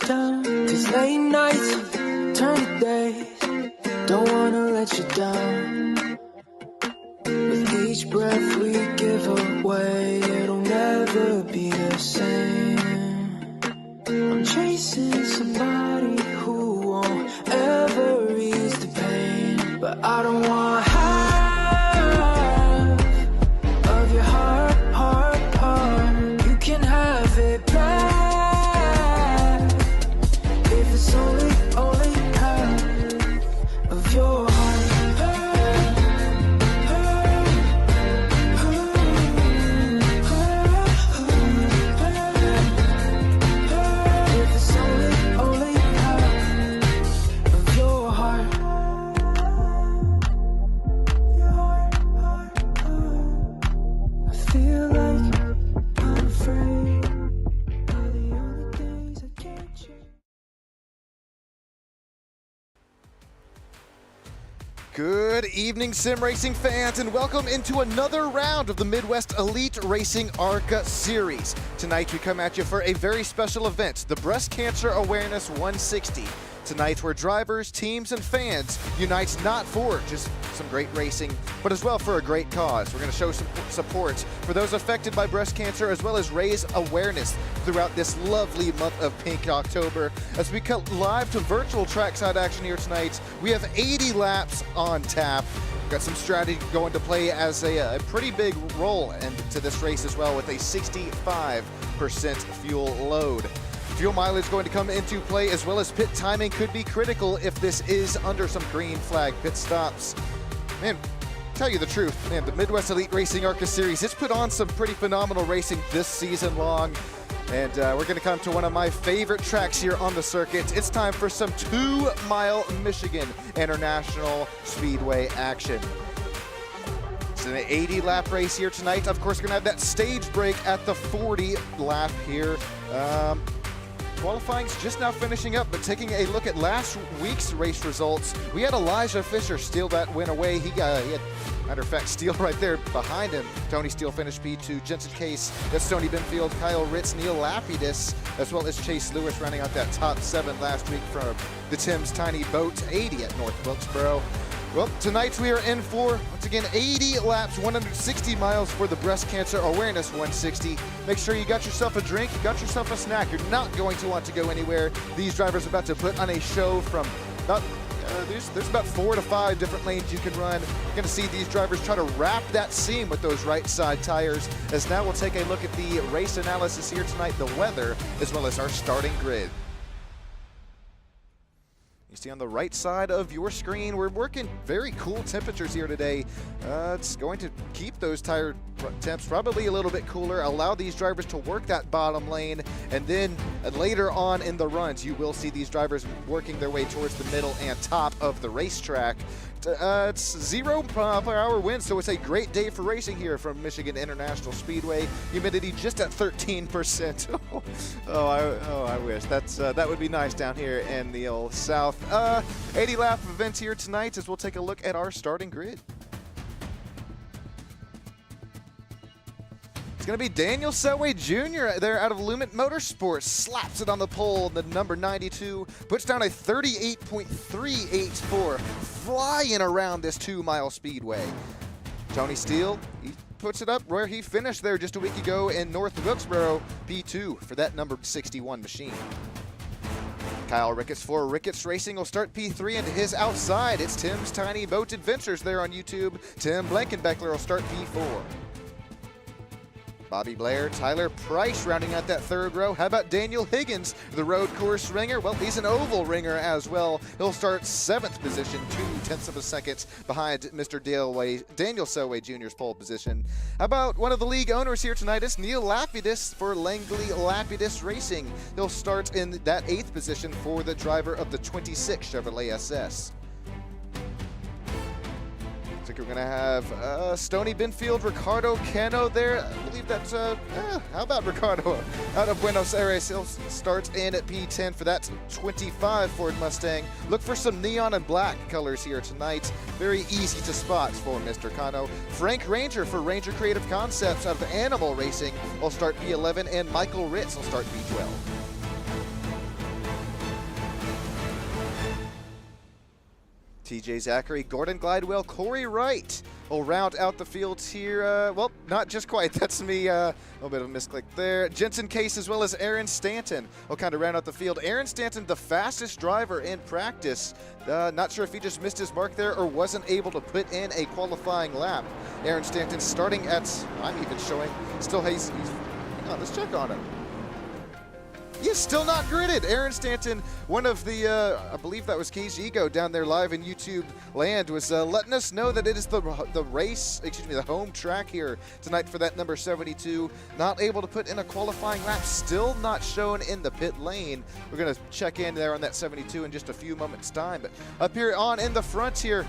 down. These late nights turn to days. Don't wanna let you down. With each breath we give away, it'll never be the same. I'm chasing somebody who won't ever ease the pain, but I don't want half of your heart. You can have it back if it's only half of your heart. If it's only half of your heart. I feel like I'm afraid of the only things I can't change. Good evening, sim racing fans, and welcome into another round of the Midwest Elite Racing ARCA Series. Tonight we come at you for a very special event, the Breast Cancer Awareness 160. Tonight where drivers, teams, and fans unite not for just some great racing, but as well for a great cause. We're going to show some support for those affected by breast cancer, as well as raise awareness throughout this lovely month of Pink October. As we cut live to virtual trackside action here tonight, we have 80 laps on tap. We've got some strategy going to play as a pretty big role into this race as well, with a 65% fuel load. Fuel mileage going to come into play, as well as pit timing could be critical if this is under some green flag pit stops. Man, tell you the truth, man, the Midwest Elite Racing ARCA Series, it's put on some pretty phenomenal racing this season long. And we're going to come to one of my favorite tracks here on the circuit. It's time for some 2 Mile Michigan International Speedway action. It's an 80 lap race here tonight. Of course, we're going to have that stage break at the 40 lap here. Qualifying's just now finishing up, but taking a look at last week's race results, we had Elijah Fisher steal that win away. He had, matter of fact, Steele right there behind him. Tony Steele finished P2, Jensen Case, that's Tony Benfield, Kyle Ritz, Neil Lapidus, as well as Chase Lewis running out that top 7 last week from the Tim's Tiny Boat 80 at North Wilkesboro. Well, tonight we are in for, once again, 80 laps, 160 miles for the Breast Cancer Awareness 160. Make sure you got yourself a drink, you got yourself a snack. You're not going to want to go anywhere. These drivers are about to put on a show from about, there's about 4 to 5 different lanes you can run. You're going to see these drivers try to wrap that seam with those right side tires. As now we'll take a look at the race analysis here tonight, the weather, as well as our starting grid. You see on the right side of your screen, we're working very cool temperatures here today. It's going to keep those tire temps probably a little bit cooler, allow these drivers to work that bottom lane, and then later on in the runs, you will see these drivers working their way towards the middle and top of the racetrack. It's 0 per hour wind, so it's a great day for racing here from Michigan International Speedway. Humidity just at 13%. I wish. That would be nice down here in the old South. 80 lap event here tonight as we'll take a look at our starting grid. It's going to be Daniel Selway Jr. there out of Lumet Motorsports. Slaps it on the pole. The number 92 puts down a 38.384, flying around this 2 mile speedway. Tony Steele, he puts it up where he finished there just a week ago in North Wilkesboro, P2 for that number 61 machine. Kyle Ricketts for Ricketts Racing will start P3, and to his outside, it's Tim's Tiny Boat Adventures there on YouTube. Tim Blankenbeckler will start P4. Bobby Blair, Tyler Price rounding out that 3rd row. How about Daniel Higgins, the road course ringer? Well, he's an oval ringer as well. He'll start 7th position, 0.2 of a second behind Mr. Daniel Selway Jr.'s pole position. How about one of the league owners here tonight? It's Neil Lapidus for Langley Lapidus Racing. He'll start in that 8th position for the driver of the 26 Chevrolet SS. I think we're going to have Stony Benfield, Ricardo Cano there. I believe that's, how about Ricardo out of Buenos Aires? He'll start in at P10 for that 25 Ford Mustang. Look for some neon and black colors here tonight. Very easy to spot for Mr. Cano. Frank Ranger for Ranger Creative Concepts out of Animal Racing will start P11, and Michael Ritz will start P12. TJ Zachary, Gordon Glidewell, Corey Wright will round out the field here. Well, not just quite. That's me. A little bit of a misclick there. Jensen Case as well as Aaron Stanton will kind of round out the field. Aaron Stanton, the fastest driver in practice. Not sure if he just missed his mark there or wasn't able to put in a qualifying lap. Aaron Stanton starting at, I'm even showing, still he's hang on, let's check on him. He's still not gridded. Aaron Stanton, one of the, I believe that was Cage Ego down there live in YouTube land, was letting us know that it is the race, the home track here tonight for that number 72. Not able to put in a qualifying lap, still not shown in the pit lane. We're going to check in there on that 72 in just a few moments' time. But up here on in the front here,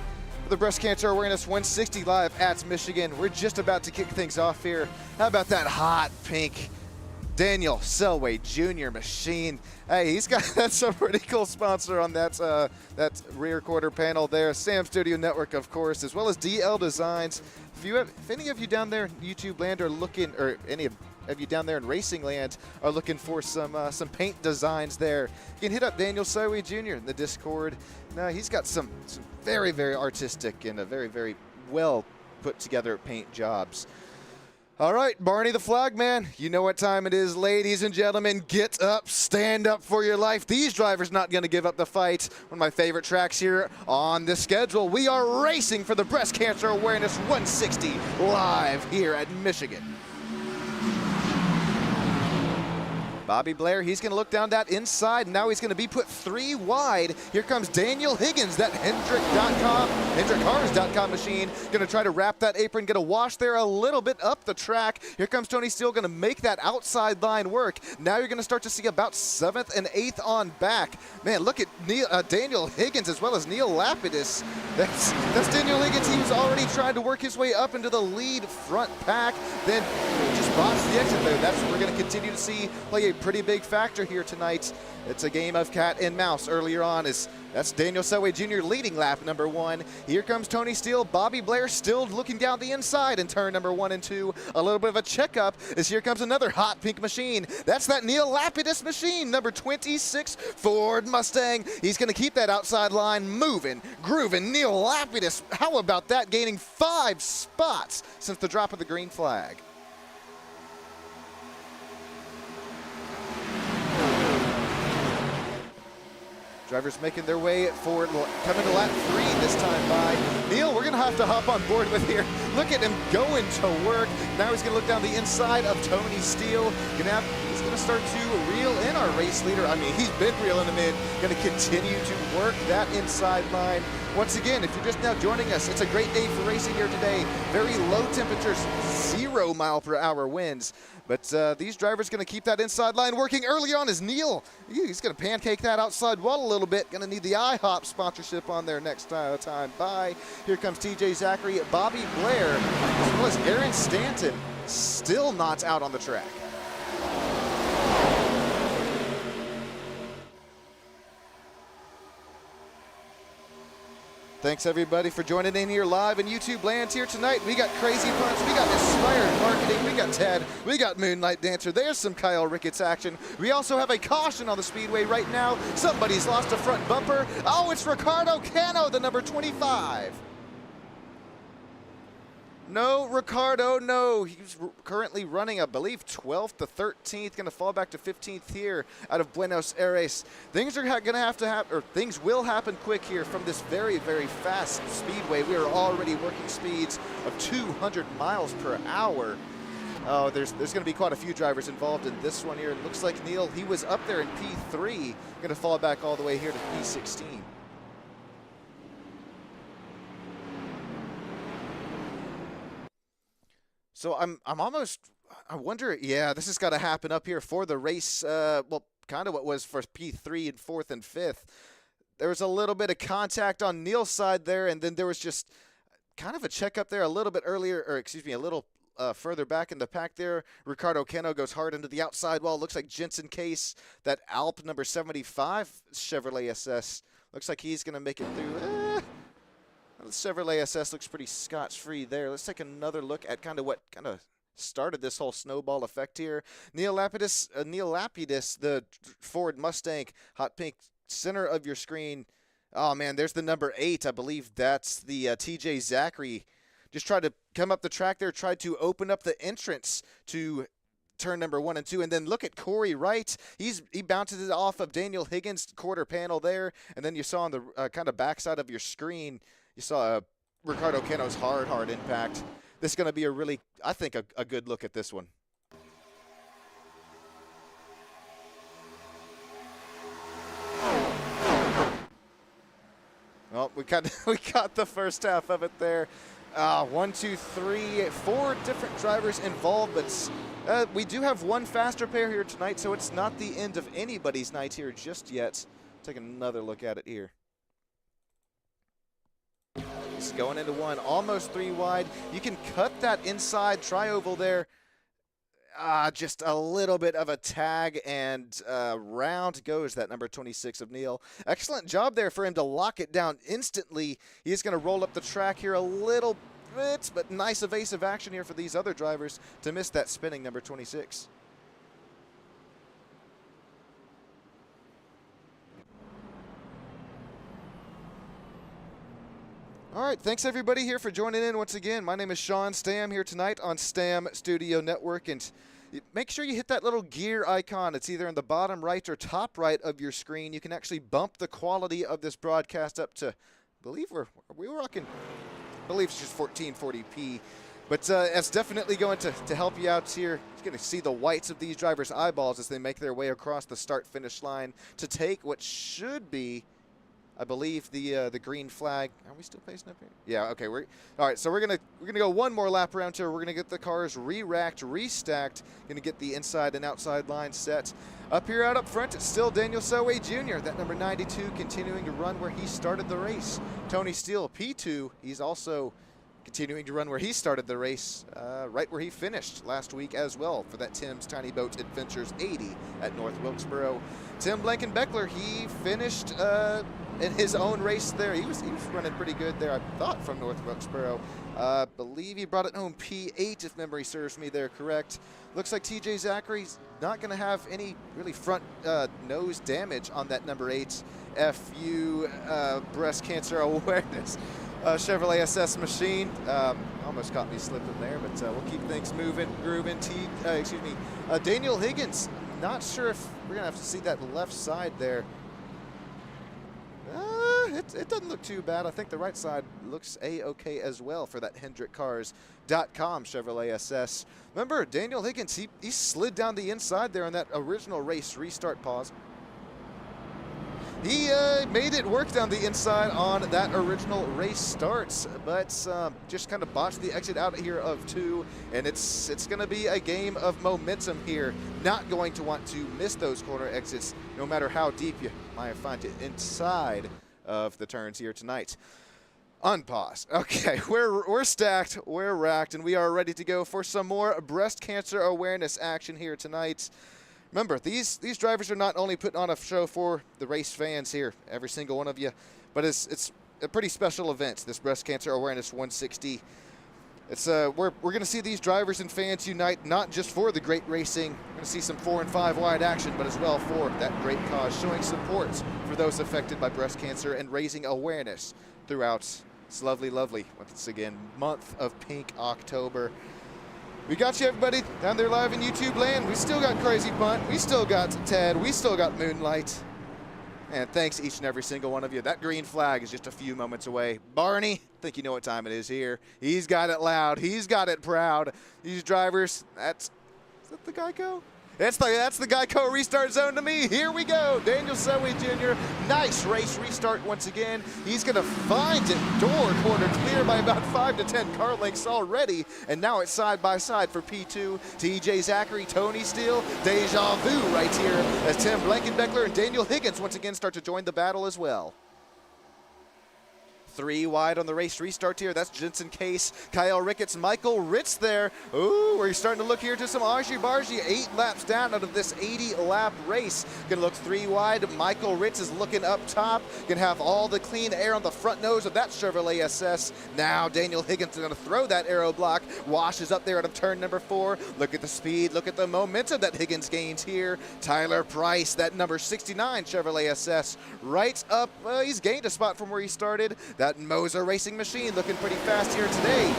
the Breast Cancer Awareness 160 live at Michigan. We're just about to kick things off here. How about that hot pink Daniel Selway Jr. machine? Hey, he's got some pretty cool sponsor on that that rear quarter panel there. Sam Studio Network, of course, as well as DL Designs. If any of you down there in YouTube land are looking, or any of you down there in racing land are looking for some paint designs there, you can hit up Daniel Selway Jr. in the Discord. Now he's got some very, very artistic and a very, very well put together paint jobs. All right, Barney the Flagman, you know what time it is, ladies and gentlemen. Get up, stand up for your life. These drivers not going to give up the fight. One of my favorite tracks here on the schedule. We are racing for the Breast Cancer Awareness 160 live here at Michigan. Bobby Blair, he's going to look down that inside. Now he's going to be put 3 wide. Here comes Daniel Higgins, that HendrickCars.com machine. Going to try to wrap that apron, going to wash there a little bit up the track. Here comes Tony Steele, going to make that outside line work. Now you're going to start to see about 7th and 8th on back. Man, look at Daniel Higgins as well as Neil Lapidus. That's Daniel Higgins. He was already trying to work his way up into the lead front pack. Then just botched the exit there. That's what we're going to continue to see play a pretty big factor here tonight. It's a game of cat and mouse. Earlier on that's Daniel Selway Jr. leading lap number 1. Here comes Tony Steele. Bobby Blair still looking down the inside in turn number 1 and 2. A little bit of a checkup as here comes another hot pink machine. That's that Neil Lapidus machine, number 26 Ford Mustang. He's going to keep that outside line moving, grooving. Neil Lapidus, how about that, gaining 5 spots since the drop of the green flag. Drivers making their way forward, coming to lap 3 this time by Neil. We're going to have to hop on board with here. Look at him going to work. Now he's going to look down the inside of Tony Steele. He's going to start to reel in our race leader. I mean, he's been reeling him in. Going to continue to work that inside line. Once again, if you're just now joining us, it's a great day for racing here today. Very low temperatures, 0 mile-per-hour winds. But these drivers going to keep that inside line working. Early on is Neil. He's going to pancake that outside wall a little bit. Going to need the IHOP sponsorship on there next time by. Here comes TJ Zachary, Bobby Blair, as well as Aaron Stanton, still not out on the track. Thanks, everybody, for joining in here live in YouTube land here tonight. We got Crazy Punch, we got Inspired Marketing, we got Ted, we got Moonlight Dancer. There's some Kyle Ricketts action. We also have a caution on the speedway right now. Somebody's lost a front bumper. Oh, it's Ricardo Cano, the number 25. No, Ricardo, no. He's currently running, I believe, 12th to 13th. Going to fall back to 15th here out of Buenos Aires. Things are going to have to happen, or things will happen quick here from this very, very fast speedway. We are already working speeds of 200 miles per hour. Oh, there's going to be quite a few drivers involved in this one here. It looks like Neil, he was up there in P3. Going to fall back all the way here to P16. So I wonder, yeah, this has got to happen up here for the race. Well, kind of what was for P3 and 4th and 5th. There was a little bit of contact on Neil's side there, and then there was just kind of a checkup there a little bit earlier, or excuse me, a little further back in the pack there. Ricardo Cano goes hard into the outside wall. Looks like Jensen Case, that Alp number 75 Chevrolet SS. Looks like he's going to make it through. The Chevrolet SS looks pretty scotch-free there. Let's take another look at kind of what kind of started this whole snowball effect here. Neil Lapidus, the Ford Mustang, hot pink, center of your screen. Oh, man, there's the number 8. I believe that's the TJ Zachary. Just tried to come up the track there, tried to open up the entrance to turn number 1 and 2. And then look at Corey Wright. He bounces it off of Daniel Higgins' quarter panel there. And then you saw on the kind of backside of your screen, you saw Ricardo Cano's hard impact. This is going to be a really, I think, a good look at this one. Well, we got the first half of it there. 1, 2, 3, 4 different drivers involved, but we do have one faster pair here tonight, so it's not the end of anybody's night here just yet. Take another look at it here. Just going into one, almost 3 wide. You can cut that inside tri-oval there. Just a little bit of a tag, and round goes that number 26 of Neil. Excellent job there for him to lock it down instantly. He's going to roll up the track here a little bit, but nice evasive action here for these other drivers to miss that spinning number 26. All right, thanks everybody here for joining in once again. My name is Sean Stam here tonight on Stam Studio Network, and make sure you hit that little gear icon. It's either in the bottom right or top right of your screen. You can actually bump the quality of this broadcast up to, I believe we're rocking, I believe it's just 1440p. But it's definitely going to help you out here. You're going to see the whites of these drivers' eyeballs as they make their way across the start-finish line to take what should be, I believe, the green flag. Are we still pacing up here? Yeah. Okay. All right. So we're gonna go one more lap around here. We're gonna get the cars re-racked, restacked. Gonna get the inside and outside line set. Up here, out up front, it's still Daniel Selway Jr. That number 92 continuing to run where he started the race. Tony Steele, P2. He's also continuing to run where he started the race, right where he finished last week as well for that Tim's Tiny Boat Adventures 80 at North Wilkesboro. Tim Blankenbeckler, he finished in his own race there. He was running pretty good there, I thought, from North Wilkesboro. Believe he brought it home P8, if memory serves me there correct. Looks like TJ Zachary's not going to have any really front nose damage on that number 8 FU breast cancer awareness Chevrolet SS machine. Almost caught me slipping there, but we'll keep things moving, grooving. Daniel Higgins, not sure if we're going to have to see that left side there. It doesn't look too bad. I think the right side looks A-okay as well for that HendrickCars.com Chevrolet SS. Remember, Daniel Higgins, he slid down the inside there on that original race restart pause. He made it work down the inside on that original race starts, but just kind of botched the exit out here of 2, and it's going to be a game of momentum here. Not going to want to miss those corner exits, no matter how deep you might find it inside of the turns here tonight. Unpause. Okay, we're stacked, we're racked, and we are ready to go for some more breast cancer awareness action here tonight. Remember, these drivers are not only putting on a show for the race fans here, every single one of you, but it's a pretty special event, this Breast Cancer Awareness 160. It's we're going to see these drivers and fans unite, not just for the great racing. We're going to see some 4 and 5 wide action, but as well for that great cause, showing support for those affected by breast cancer and raising awareness throughout this lovely, once again, month of Pink October. We got you, everybody, down there live in YouTube land. We still got Crazy Punt. We still got Ted. We still got Moonlight. And thanks each and every single one of you. That green flag is just a few moments away. Barney, I think you know what time it is here. He's got it loud. He's got it proud. These drivers, is that the Geico? That's the Geico restart zone to me. Here we go. Daniel Selway Jr. Nice race restart once again. He's going to find it. Door corner clear by about 5 to 10 car lengths already. And now it's side by side for P2. TJ Zachary, Tony Steele, deja vu right here as Tim Blankenbeckler and Daniel Higgins once again start to join the battle as well. 3 wide on the race restart here. That's Jensen Case, Kyle Ricketts, Michael Ritz there. Ooh, we're starting to look here to some Argy-Bargy. 8 laps down out of this 80-lap race. Gonna look 3 wide. Michael Ritz is looking up top. Gonna have all the clean air on the front nose of that Chevrolet SS. Now Daniel Higgins is gonna throw that aero block. Washes up there out of turn number 4. Look at the speed, look at the momentum that Higgins gains here. Tyler Price, that number 69 Chevrolet SS, right up. He's gained a spot from where he started. That Moser Racing Machine looking pretty fast here today.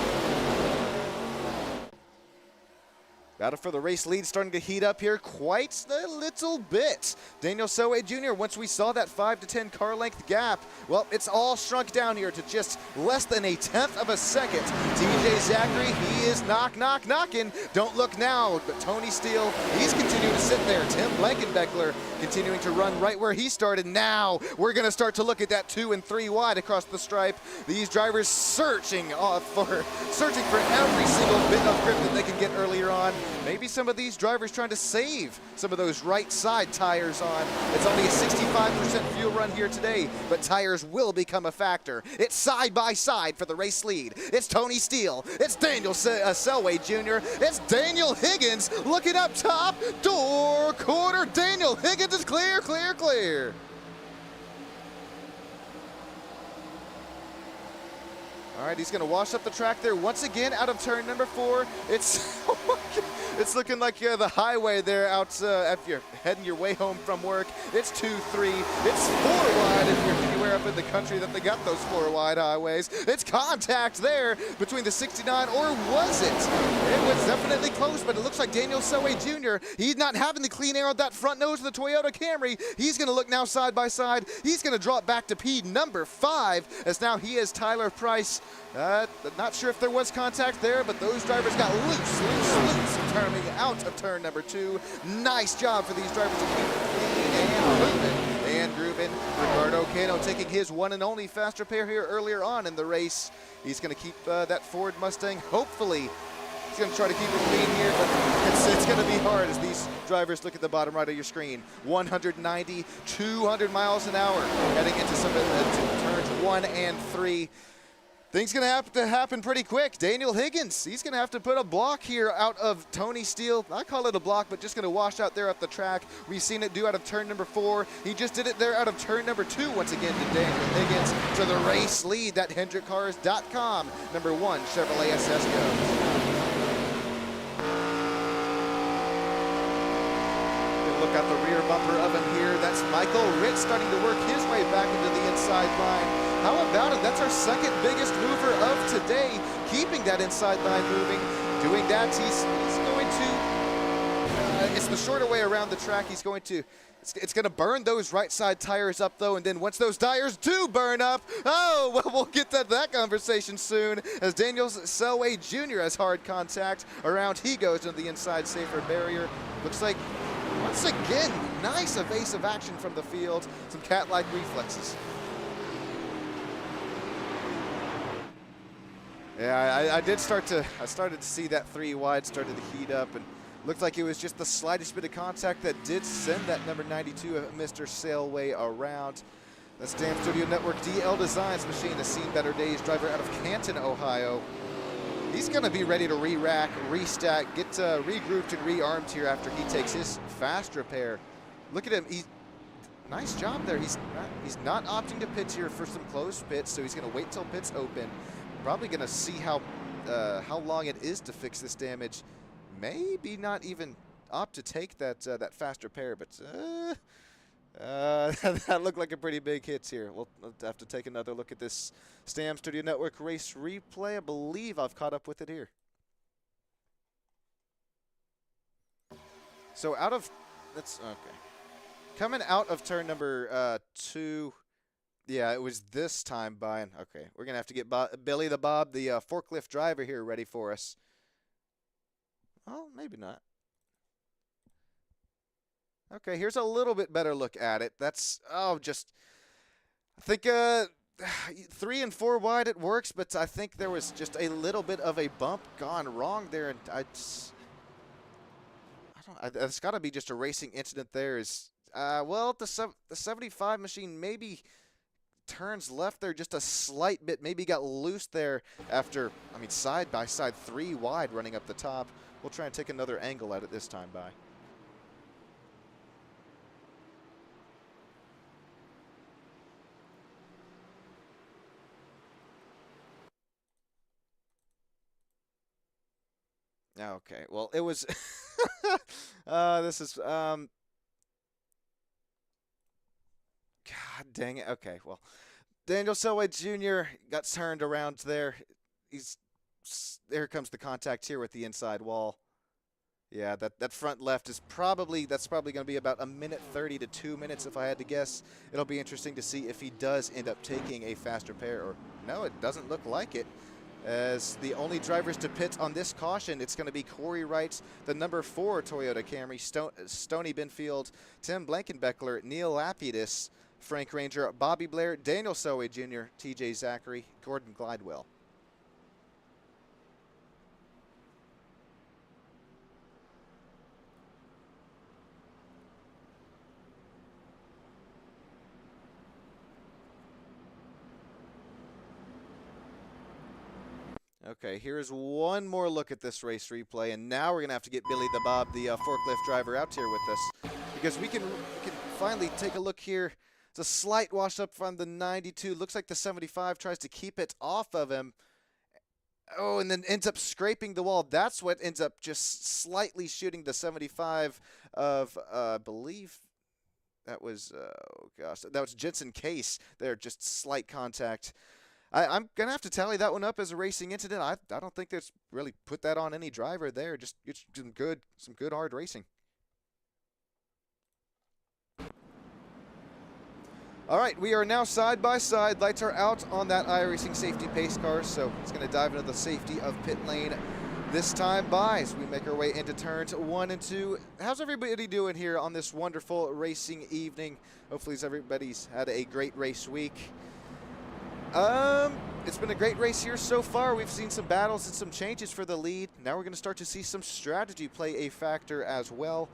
Battle for the race lead starting to heat up here quite a little bit. Daniel Soe Jr., once we saw that 5 to 10 car length gap, well, it's all shrunk down here to just less than a 1/10 of a second. TJ Zachary, he is knocking. Don't look now, but Tony Steele, he's continuing to sit there. Tim Blankenbeckler continuing to run right where he started. Now we're going to start to look at that 2 and 3 wide across the stripe. These drivers searching for every single bit of grip that they can get earlier on. Maybe some of these drivers trying to save some of those right side tires on. It's only a 65% fuel run here today, but tires will become a factor. It's side by side for the race lead. It's Tony Steele. It's Daniel Selway Jr. It's Daniel Higgins looking up top. Door quarter. Daniel Higgins is clear. All right, he's going to wash up the track there once again out of turn number 4. It's looking like the highway there out if you're heading your way home from work. It's 2-3. It's 4 wide if you're anywhere up in the country that they got those 4 wide highways. It's contact there between the 69, or was it? It was definitely close, but it looks like Daniel Soe Jr., he's not having the clean air on that front nose of the Toyota Camry. He's going to look now side by side. He's going to drop back to P number 5, as now he is Tyler Price. Not sure if there was contact there, but those drivers got loose, turning out of turn number 2. Nice job for these drivers to keep it clean and grooving. Ricardo Cano taking his one and only fast repair here earlier on in the race. He's going to keep that Ford Mustang. Hopefully, he's going to try to keep it clean here, but it's going to be hard as these drivers look at the bottom right of your screen. 190, 200 miles an hour heading into some turns 1 and 3. Things going to have to happen pretty quick. Daniel Higgins, he's going to have to put a block here out of Tony Steele. I call it a block, but just going to wash out there up the track. We've seen it do out of turn number 4. He just did it there out of turn number 2 once again to Daniel Higgins. To the race lead, that HendrickCars.com number 1 Chevrolet SS goes. Look out the rear bumper of him here. That's Michael Ritz starting to work his way back into the inside line. How about it? That's our second biggest mover of today, keeping that inside line moving. Doing that, he's going to, it's the shorter way around the track. He's going to, it's going to burn those right side tires up though, and then once those tires do burn up, oh, well, we'll get to that conversation soon, as Daniel Selway Jr. has hard contact. Around he goes into the inside safer barrier. Looks like, once again, nice evasive action from the field. Some cat-like reflexes. Yeah, I started to see that 3 wide started to heat up, and looked like it was just the slightest bit of contact that did send that number 92 of Mr. Sailway around. The Stam Studio Network DL Designs machine has seen better days. Driver out of Canton, Ohio. He's going to be ready to re-rack, restack, get regrouped and rearmed here after he takes his fast repair. Look at him. Nice job there. He's not opting to pit here for some closed pits, so he's going to wait till pits open. Probably going to see how long it is to fix this damage. Maybe not even opt to take that fast repair, but that looked like a pretty big hit here. We'll have to take another look at this Stam Studio Network race replay. I believe I've caught up with it here. So coming out of turn number 2. Yeah, it was this time by, okay, we're going to have to get Billy the Bob, the forklift driver here, ready for us. Oh, maybe not. Okay, here's a little bit better look at it. That's, I think 3 and 4 wide it works, but I think there was just a little bit of a bump gone wrong there, and it's got to be just a racing incident there. Well, the 75 machine maybe turns left there just a slight bit. Maybe got loose there after, I mean, side by side, 3 wide running up the top. We'll try and take another angle at it this time by. Okay, well, it was, this is, God dang it. Okay, well, Daniel Selway Jr. got turned around there. There comes the contact here with the inside wall. Yeah, that front left is probably going to be about 1:30 to 2 minutes if I had to guess. It'll be interesting to see if he does end up taking a faster pair, or no, it doesn't look like it. As the only drivers to pit on this caution, it's going to be Corey Wright, the number 4 Toyota Camry, Stoney Benfield, Tim Blankenbeckler, Neil Lapidus, Frank Ranger, Bobby Blair, Daniel Selway Jr., TJ Zachary, Gordon Glidewell. Okay, here's one more look at this race replay, and now we're going to have to get Billy the Bob, the forklift driver, out here with us, because we can finally take a look here. It's a slight wash up from the 92. Looks like the 75 tries to keep it off of him. Oh, and then ends up scraping the wall. That's what ends up just slightly shooting the 75 of, I believe that was, oh gosh, that was Jensen Case there, just slight contact. I'm going to have to tally that one up as a racing incident. I don't think that's really put that on any driver there. Just some good hard racing. All right, we are now side by side. Lights are out on that iRacing safety pace car, so it's going to dive into the safety of pit lane this time by as we make our way into turns 1 and 2. How's everybody doing here on this wonderful racing evening? Hopefully everybody's had a great race week. It's been a great race here so far. We've seen some battles and some changes for the lead. Now we're going to start to see some strategy play a factor as well.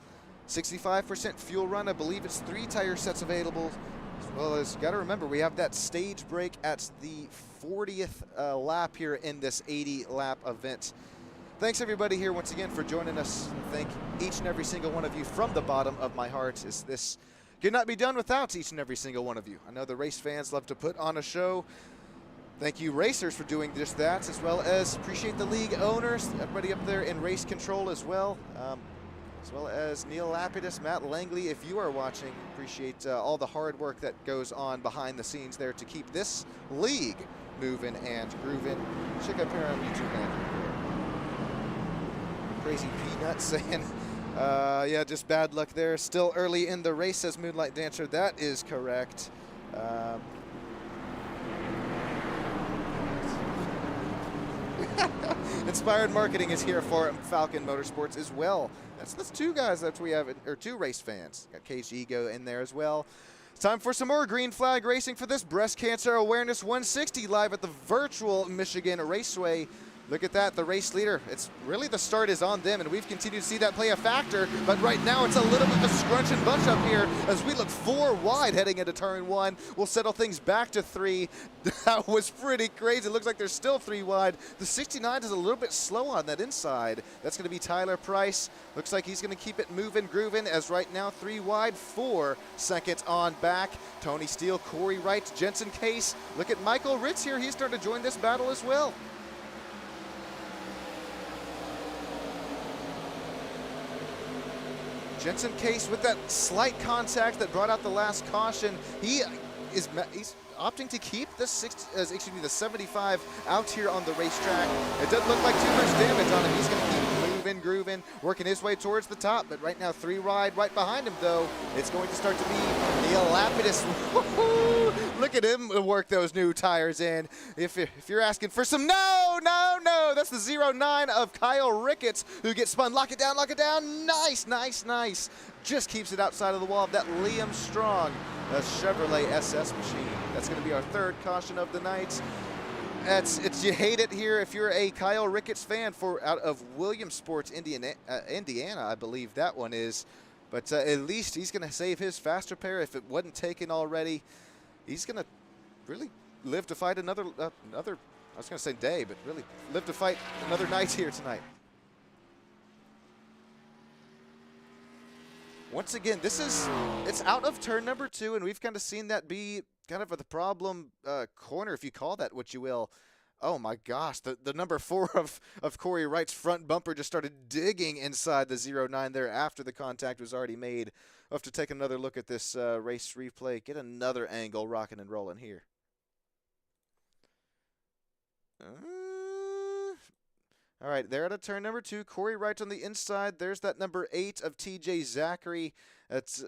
65% fuel run. I believe it's 3 tire sets available. As well as, got to remember, we have that stage break at the 40th lap here in this 80-lap event. Thanks everybody here once again for joining us. Thank each and every single one of you from the bottom of my heart. This could not be done without each and every single one of you. I know the race fans love to put on a show. Thank you racers for doing just that, as well as appreciate the league owners, everybody up there in race control as well as Neil Lapidus, Matt Langley. If you are watching, appreciate all the hard work that goes on behind the scenes there to keep this league moving and grooving. Check up here on YouTube, man. Crazy Peanut saying, yeah, just bad luck there. Still early in the race, says Moonlight Dancer. That is correct. Inspired Marketing is here for Falcon Motorsports as well. That's 2 guys that we have, or 2 race fans. Got KG go in there as well. It's time for some more green flag racing for this Breast Cancer Awareness 160 live at the virtual Michigan Raceway. Look at that, the race leader. It's really, the start is on them, and we've continued to see that play a factor, but right now it's a little bit of a scrunch and bunch up here as we look 4 wide heading into turn 1. We'll settle things back to 3. That was pretty crazy. It looks like there's still 3 wide. The 69 is a little bit slow on that inside. That's gonna be Tyler Price. Looks like he's gonna keep it moving, grooving, as right now 3 wide, 4 seconds on back. Tony Steele, Corey Wright, Jensen Case. Look at Michael Ritz here. He's starting to join this battle as well. Jensen Case with that slight contact that brought out the last caution. He's opting to keep the 75 out here on the racetrack. It doesn't look like too much damage on him. He's going to keep moving, grooving, working his way towards the top. But right now, 3 wide. Right behind him, though, it's going to start to be Neil Lapidus. Look at him work those new tires in. If you're asking for some, no, that's the 09 of Kyle Ricketts, who gets spun. Lock it down. Nice. Just keeps it outside of the wall of that Liam Strong, a Chevrolet SS machine. That's going to be our 3rd caution of the night. You hate it here if you're a Kyle Ricketts fan out of Williamsport, Indiana, I believe that one is. But at least he's going to save his faster pair if it wasn't taken already. He's going to really live to fight another, I was going to say day, but really live to fight another night here tonight. Once again, it's out of turn number 2, and we've kind of seen that be kind of the problem corner, if you call that what you will. Oh my gosh, the number 4 of Corey Wright's front bumper just started digging inside the 09 there after the contact was already made. We'll have to take another look at this race replay, get another angle rocking and rolling here. All right, they're at a turn number 2. Corey Wright on the inside. There's that number 8 of TJ Zachary. That's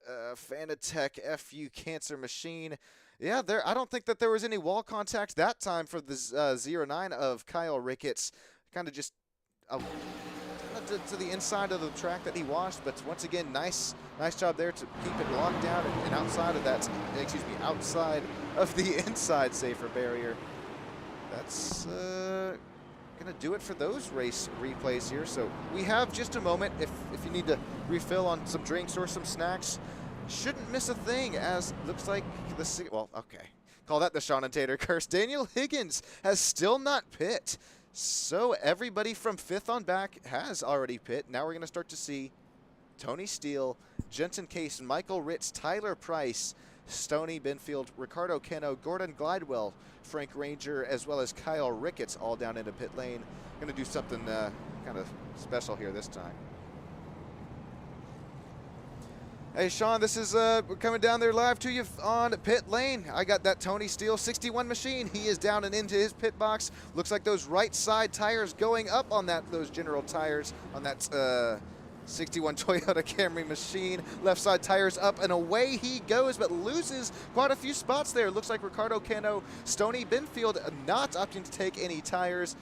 Fanatec FU Cancer Machine. Yeah, I don't think that there was any wall contact that time for the 09 of Kyle Ricketts. Kind of just to the inside of the track that he washed, but once again, nice job there to keep it locked down and outside of that, outside of the inside safer barrier. That's gonna do it for those race replays here. So we have just a moment if you need to refill on some drinks or some snacks. Shouldn't miss a thing, as looks like call that the Sean and Tater curse. Daniel Higgins has still not pit. So everybody from 5th on back has already pit. Now we're going to start to see Tony Steele, Jensen Case, Michael Ritz, Tyler Price, Stoney Benfield, Ricardo Keno, Gordon Glidewell, Frank Ranger, as well as Kyle Ricketts all down into pit lane. Going to do something kind of special here this time. Hey, Sean, this is we're coming down there live to you on pit lane. I got that Tony Steele 61 machine. He is down and into his pit box. Looks like those right side tires going up on those general tires on that 61 Toyota Camry machine. Left side tires up and away he goes, but loses quite a few spots there. Looks like Ricardo Keno, Stoney Benfield not opting to take any tires.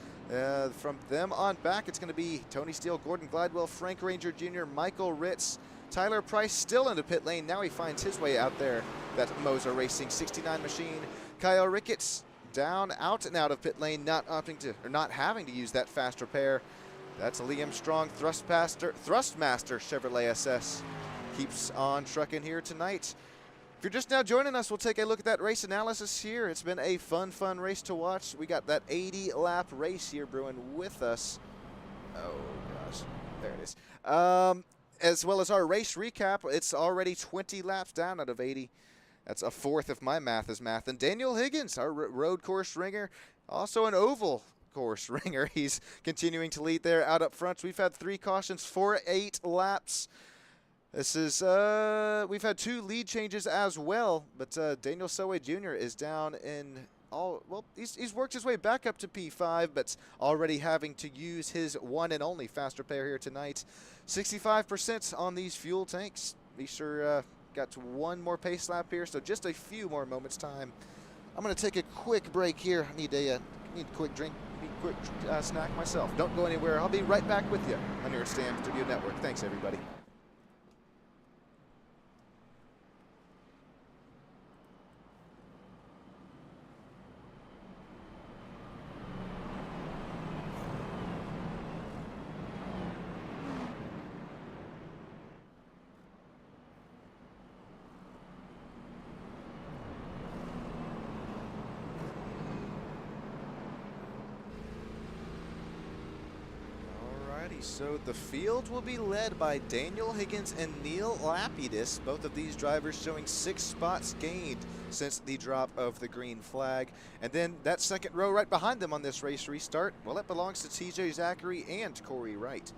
From them on back, it's going to be Tony Steele, Gordon Glidewell, Frank Ranger Jr., Michael Ritz, Tyler Price still into pit lane. Now he finds his way out there. That Moser Racing 69 machine. Kyle Ricketts down, out and out of pit lane, not opting to, or not having to use that fast repair. That's Liam Strong, Thrustmaster Chevrolet SS. Keeps on trucking here tonight. If you're just now joining us, we'll take a look at that race analysis here. It's been a fun race to watch. We got that 80 lap race here brewing with us. Oh gosh, there it is. As well as our race recap, it's already 20 laps down out of 80. That's a 4th if my math is math. And Daniel Higgins, our road course ringer, also an oval course ringer. He's continuing to lead there out up front. We've had 3 cautions for 8 laps. This is, we've had 2 lead changes as well, but Daniel Soe Jr. is down in he's worked his way back up to P5, but already having to use his one and only fast repair here tonight. 65% on these fuel tanks. Be sure got to 1 more pace lap here, so just a few more moments time. I'm going to take a quick break here. I need a quick drink, quick snack myself. Don't go anywhere. I'll be right back with you on your Stam Studio Network. Thanks, everybody. So the field will be led by Daniel Higgins and Neil Lapidus, both of these drivers showing 6 spots gained since the drop of the green flag. And then that second row right behind them on this race restart, well, it belongs to TJ Zachary and Corey Wright.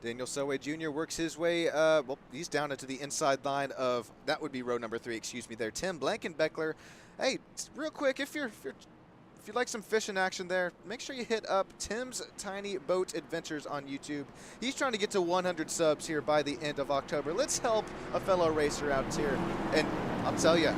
Daniel Soe Jr. works his way, well, he's down into the inside line of, that would be row number 3, excuse me there, Tim Blankenbeckler. Hey, real quick, if you like some fishing action there, make sure you hit up Tim's Tiny Boat Adventures on YouTube. He's trying to get to 100 subs here by the end of October. Let's help a fellow racer out here. And I'll tell you,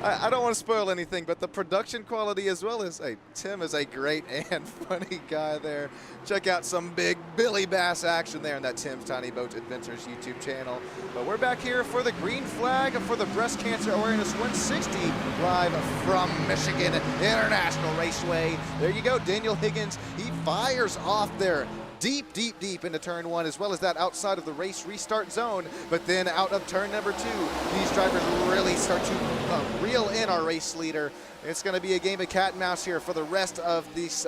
I don't want to spoil anything, but the production quality as well as, hey, Tim is a great and funny guy there. Check out some big Billy Bass action there in that Tim's Tiny Boat Adventures YouTube channel. But we're back here for the green flag for the Breast Cancer Awareness 160 live from Michigan International Raceway. There you go, Daniel Higgins. He fires off there. deep, deep, deep into turn one, as well as that outside of the race restart zone. But then out of turn number two, these drivers really start to reel in our race leader. It's going to be a game of cat and mouse here for the rest of these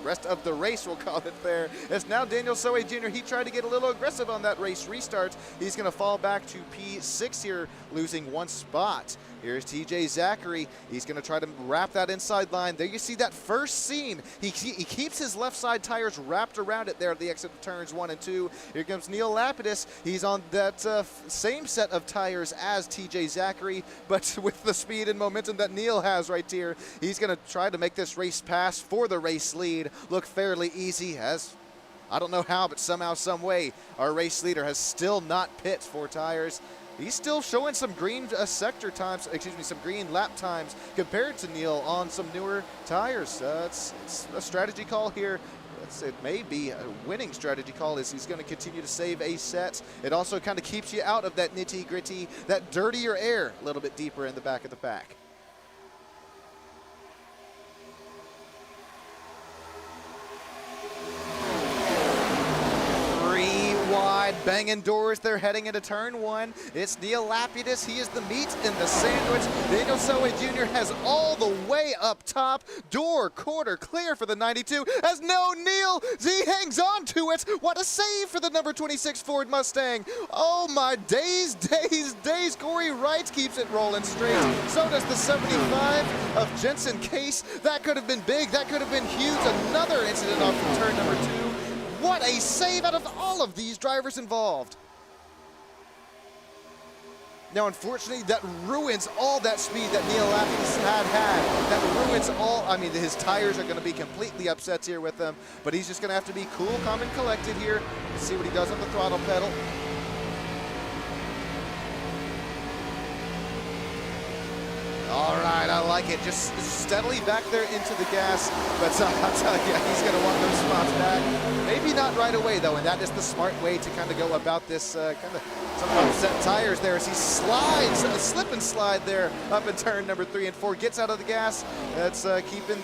rest of the race, we'll call it there. As now Daniel Soe Jr., he tried to get a little aggressive on that race restart. He's going to fall back to P6 here, losing one spot. Here's TJ Zachary. He's going to try to wrap that inside line. There you see that first seam. He keeps his left side tires wrapped around it there at the exit of turns 1 and 2. Here comes Neil Lapidus. He's on that same set of tires as TJ Zachary, but with the speed and momentum that Neil has right here, he's going to try to make this race pass for the race lead look fairly easy, as I don't know how, but somehow, some way, our race leader has still not pit 4 tires. He's still showing some green sector times, some green lap times compared to Neil on some newer tires. It's a strategy call here. It may be a winning strategy call, as he's going to continue to save a set. It also kind of keeps you out of that nitty gritty, that dirtier air a little bit deeper in the back of the pack. Banging doors, they're heading into turn 1. It's Neil Lapidus. He is the meat in the sandwich. Daniel Soe Jr. has all the way up top. Door quarter clear for the 92. As no Neil, he hangs on to it. What a save for the number 26 Ford Mustang. Oh my days, days, days. Corey Wright keeps it rolling straight. So does the 75 of Jensen Case. That could have been big. That could have been huge. Another incident off of turn number 2. What a save out of all of these drivers involved. Now, unfortunately, that ruins all that speed that Neil Lapidus had. That ruins all, I mean, his tires are going to be completely upset here with them, but he's just going to have to be cool, calm, and collected here. Let's see what he does on the throttle pedal. All right, I like it. Just steadily back there into the gas. But I'll tell you, he's going to want those spots back. Maybe not right away, though, and that is the smart way to kind of go about this kind of some upset tires there as he slides, a slip and slide there up in turn number 3 and 4. Gets out of the gas. That's keeping...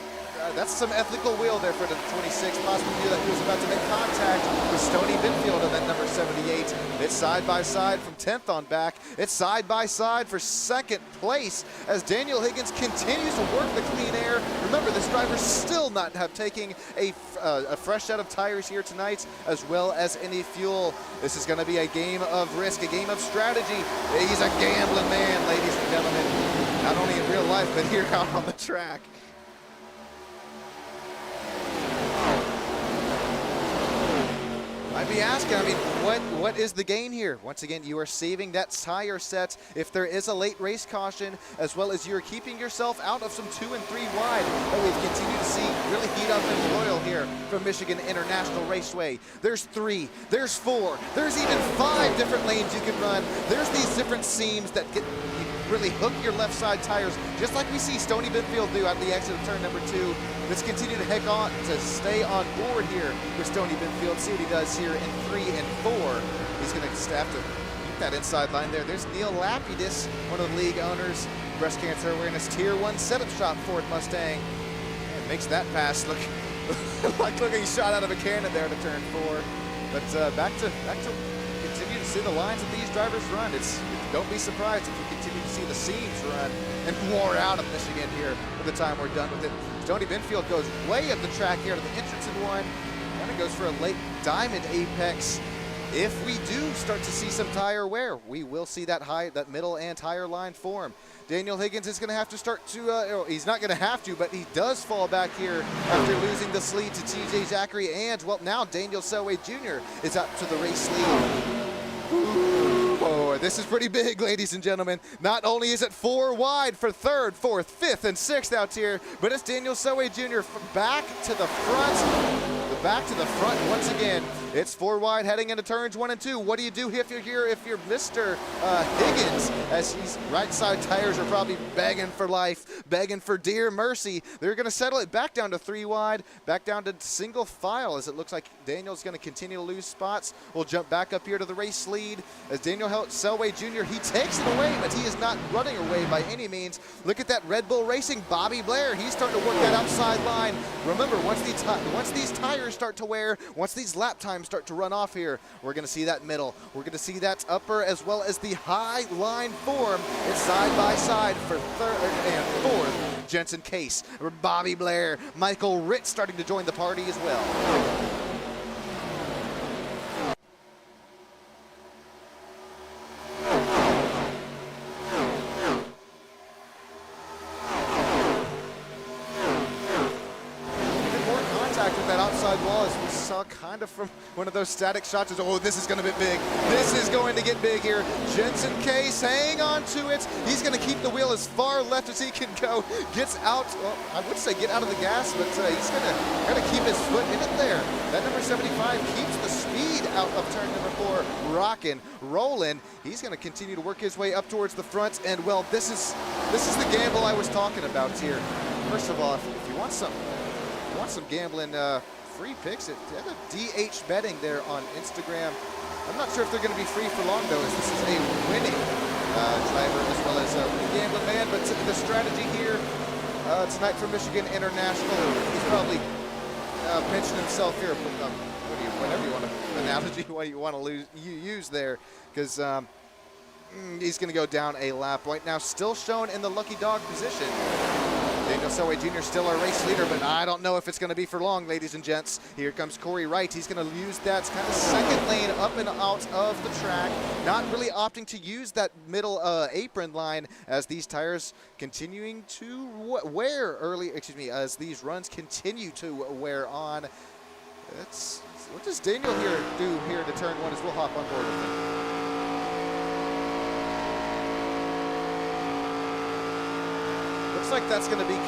that's some ethical wheel there for the 26. Possibly knew that he was about to make contact with Stony Binfield on that number 78. It's side by side from 10th on back. It's side by side for second place as Daniel Higgins continues to work the clean air. Remember, this driver still not have taken a fresh set of tires here tonight, as well as any fuel. This is going to be a game of risk, a game of strategy. He's a gambling man, ladies and gentlemen. Not only in real life, but here out on the track. I'd be asking, I mean, what is the gain here? Once again, you are saving that tire set if there is a late race caution, as well as you're keeping yourself out of some 2 and 3 wide that we've continued to see really heat up and boil here from Michigan International Raceway. There's 3, there's 4, there's even 5 different lanes you can run. There's these different seams that get really hook your left side tires, just like we see Stony Binfield do at the exit of turn number 2. Let's continue to heck on to stay on board here with Stony Binfield. See what he does here in 3 and 4. He's going to have to keep that inside line there. There's Neil Lapidus, one of the league owners, Breast Cancer Awareness Tier 1 setup shop Ford Mustang. And makes that pass look like looking shot out of a cannon there to turn 4. But back to continue to see the lines that these drivers run. Don't be surprised if you continue to see the seams run and wore out of Michigan here by the time we're done with it. Stony Binfield goes way up the track here to the entrance in 1. Kind of goes for a late diamond apex. If we do start to see some tire wear, we will see that middle and higher line form. Daniel Higgins is going to have to start to, he's not going to have to, but he does fall back here after losing the lead to TJ Zachary, and, well, now Daniel Soe Jr. is up to the race lead. Ooh, this is pretty big, ladies and gentlemen. Not only is it 4 wide for 3rd, 4th, 5th, and 6th out here, but it's Daniel Soe Jr. back to the front. Back to the front once again. It's 4 wide heading into turns 1 and 2. What do you do if you're here, if you're Mr. Higgins, as his right side tires are probably begging for life, begging for dear mercy. They're going to settle it back down to 3 wide, back down to single file, as it looks like Daniel's going to continue to lose spots. We'll jump back up here to the race lead as Daniel Selway Jr., he takes it away, but he is not running away by any means. Look at that Red Bull Racing Bobby Blair. He's starting to work that outside line. Remember, once these tires start to wear, once these lap times start to run off here, we're going to see that middle. We're going to see that upper as well as the high line form. It's side by side for third and fourth. Jensen Case, Bobby Blair, Michael Ritz starting to join the party as well. With that outside wall, as we saw kind of from one of those static shots, is, oh, this is going to be big. This is going to get big here. Jensen Case, hang on to it. He's going to keep the wheel as far left as he can go. Gets out, well, I would say get out of the gas, but he's going to kind of keep his foot in it there. That number 75 keeps the speed out of turn number 4, rocking, rolling. He's going to continue to work his way up towards the front, and well, this is the gamble I was talking about here. First of all, if you want some gambling free picks, it have a DH betting there on Instagram. I'm not sure if they're going to be free for long though, as this is a winning driver as well as a gambling man. But the strategy here tonight for Michigan International, he's probably pinching himself here. Whatever you want to analogy, what you want to use there, because he's going to go down a lap right now, still shown in the lucky dog position. Daniel Selway Jr. still our race leader, but I don't know if it's going to be for long, ladies and gents. Here comes Corey Wright. He's going to use that kind of second lane up and out of the track, not really opting to use that middle apron line as these tires continuing to wear as these runs continue to wear on. What does Daniel do here to turn one as we'll hop on board with him? Looks like that's going to be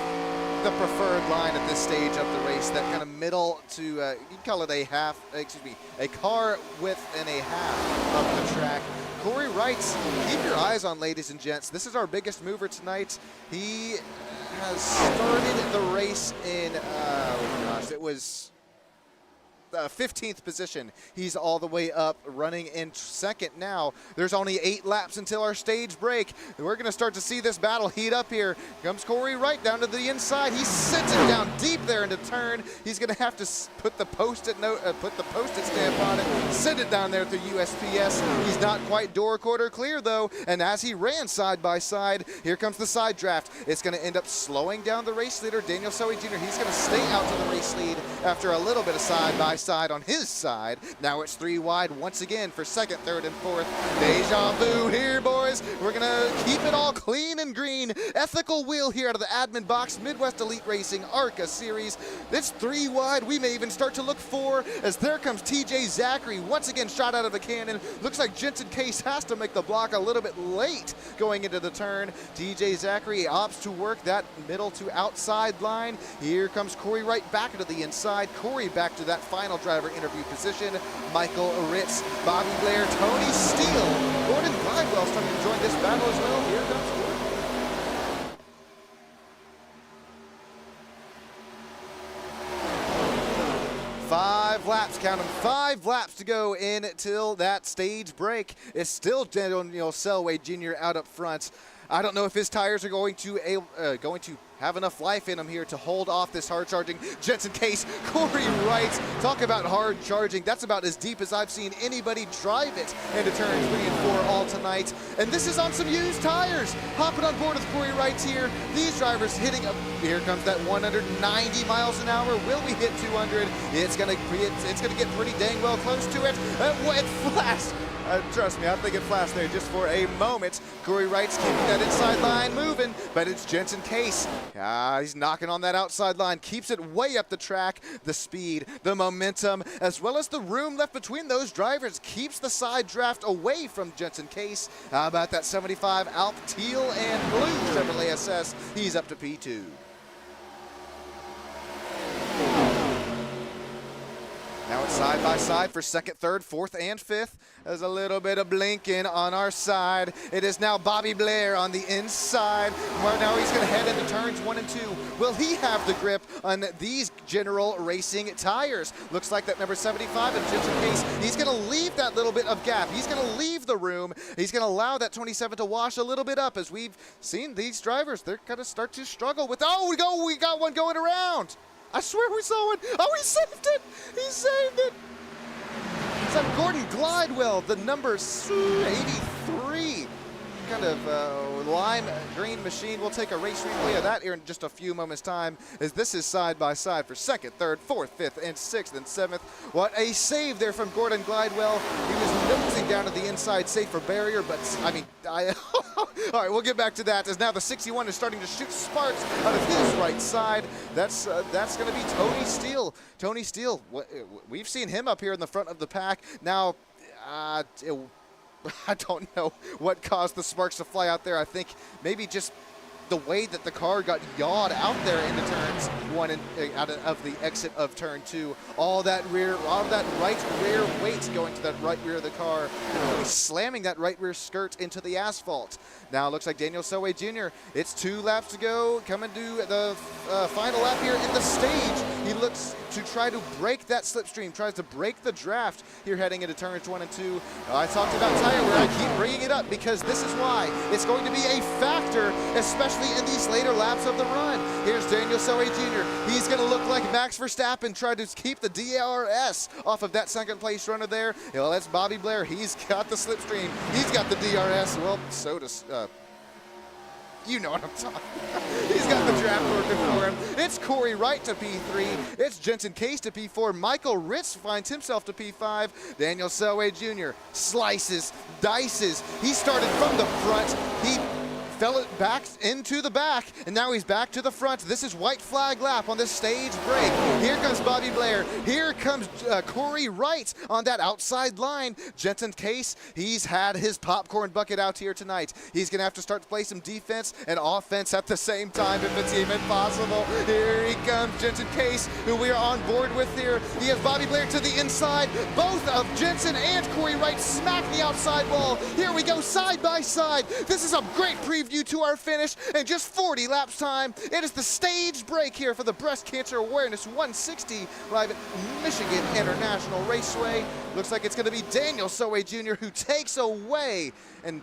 the preferred line at this stage of the race, that kind of middle to, you can call it a car width and a half of the track. Corey Wright, keep your eyes on, ladies and gents. This is our biggest mover tonight. He has started the race in, it was 15th position. He's all the way up, running in second now. There's only 8 laps until our stage break. We're going to start to see this battle heat up here. Comes Corey Wright down to the inside. He sends it down deep there into turn. He's going to have to put the post-it stamp on it, send it down there through USPS. He's not quite door quarter clear though, and as he ran side by side, here comes the side draft. It's going to end up slowing down the race leader, Daniel Selway Jr. He's going to stay out to the race lead after a little bit of side by side on his side. Now it's 3 wide once again for second, third, and fourth. Deja vu here, boys. We're gonna keep it all clean and green. Ethical wheel here out of the admin box, Midwest Elite Racing ARCA Series. It's 3 wide. We may even start to look 4 as there comes TJ Zachary once again, shot out of a cannon. Looks like Jensen Case has to make the block a little bit late going into the turn. TJ Zachary opts to work that middle to outside line. Here comes Corey Wright back into the inside. Corey back to that final driver interview position. Michael Ritz, Bobby Blair, Tony Steele, Gordon Glidewell starting to join this battle as well. Here comes Gordon. 5 laps, count them, 5 laps to go in till that stage break. It's still Daniel Selway Jr. out up front. I don't know if his tires are going to have enough life in them here to hold off this hard charging Jensen Case. Corey Wright, talk about hard charging. That's about as deep as I've seen anybody drive it into turns 3 and 4 all tonight. And this is on some used tires. Hopping on board with Corey Wright here. These drivers hitting up. Here comes that 190 miles an hour. Will we hit 200? It's gonna get pretty dang well close to it. It flashed. Trust me, I think it flashed there just for a moment. Corey Wright's keeping that inside line moving, but it's Jensen Case. He's knocking on that outside line, keeps it way up the track. The speed, the momentum, as well as the room left between those drivers keeps the side draft away from Jensen Case. How about that 75 Alp Teal and Blue Chevrolet SS? He's up to P2. Now it's side by side for second, third, fourth, and fifth. There's a little bit of blinking on our side. It is now Bobby Blair on the inside. Now he's going to head into turns 1 and 2. Will he have the grip on these General Racing tires? Looks like that number 75 in Jensen Case. He's going to leave that little bit of gap. He's going to leave the room. He's going to allow that 27 to wash a little bit up. As we've seen these drivers, they're going to start to struggle with, we got one going around. I swear we saw it. Oh, he saved it. He saved it. So Gordon Glidewell, the number 83 kind of lime green machine. We'll take a race replay of that here in just a few moments' time, as this is side by side for second, third, fourth, fifth, and sixth, and seventh. What a save there from Gordon Glidewell. He was nosing down to the inside, safe for barrier, but I mean, all right, we'll get back to that, as now the 61 is starting to shoot sparks out of his right side. That's going to be Tony Steele. Tony Steele, we've seen him up here in the front of the pack. Now, I don't know what caused the sparks to fly out there. I think maybe just the way that the car got yawed out there into turns one and out of the exit of turn two. All that right rear weight going to that right rear of the car, really slamming that right rear skirt into the asphalt. Now it looks like Daniel Selway Jr., it's 2 laps to go, coming to the final lap here in the stage. He looks to try to break that slipstream, tries to break the draft here heading into turns 1 and 2. I talked about tire wear. I keep bringing it up because this is why it's going to be a factor, especially in these later laps of the run. Here's Daniel Selway Jr. He's going to look like Max Verstappen, trying to keep the DRS off of that second place runner there. Well, that's Bobby Blair. He's got the slipstream. He's got the DRS. Well, so does... you know what I'm talking about. He's got the draft working for him. It's Corey Wright to P3. It's Jensen Case to P4. Michael Ritz finds himself to P5. Daniel Selway Jr. slices, dices. He started from the front. He fell it back into the back, and now he's back to the front. This is white flag lap on this stage break. Here comes Bobby Blair. Here comes Corey Wright on that outside line. Jensen Case, he's had his popcorn bucket out here tonight. He's going to have to start to play some defense and offense at the same time if it's even possible. Here he comes, Jensen Case, who we are on board with here. He has Bobby Blair to the inside. Both of Jensen and Corey Wright smack the outside wall. Here we go, side by side. This is a great preview to our finish in just 40 laps time. It is the stage break here for the Breast Cancer Awareness 160 live at Michigan International Raceway. Looks like it's going to be Daniel Selway Jr. who takes away, and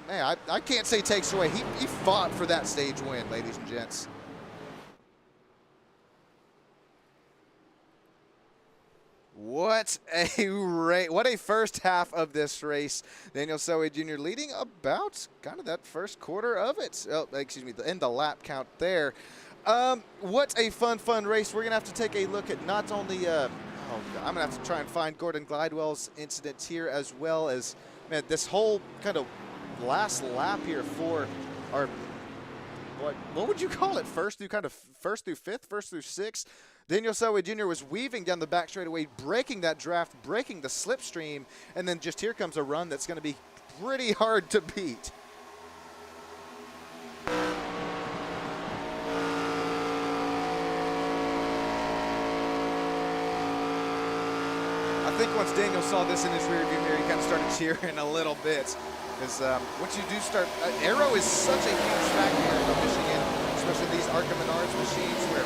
man, I can't say takes away. He fought for that stage win, ladies and gents. What a first half of this race. Daniel Selway Jr. leading about kind of that first quarter of it. Oh, excuse me, in the lap count there. What a fun race. We're going to have to take a look at not only, I'm going to have to try and find Gordon Glidewell's incident here, as well as, man, this whole kind of last lap here for our, what would you call it? First through fifth, first through sixth. Daniel Selway Jr. was weaving down the back straightaway, breaking that draft, breaking the slipstream, and then just here comes a run that's going to be pretty hard to beat. I think once Daniel saw this in his rearview mirror, he kind of started cheering a little bit. Because once you do start, aero is such a huge factor here in Michigan, especially these ARCA Menards machines where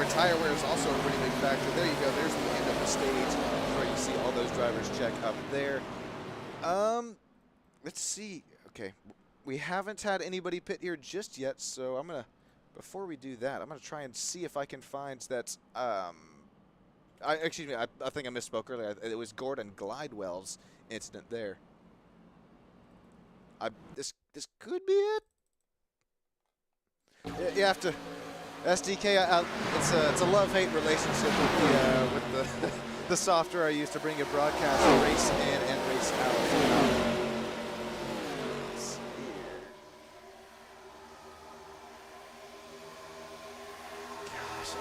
tire wear is also a pretty big factor. There you go. There's the end of the stage where you see all those drivers check up there. Let's see. Okay, we haven't had anybody pit here just yet, so I'm gonna, before we do that, I'm gonna try and see if I can find that. Excuse me. I think I misspoke earlier. It was Gordon Glidewell's incident there. This could be it. You have to. SDK, it's a love-hate relationship with the software I use to bring a broadcast race in and race out. Let's see here. Gosh.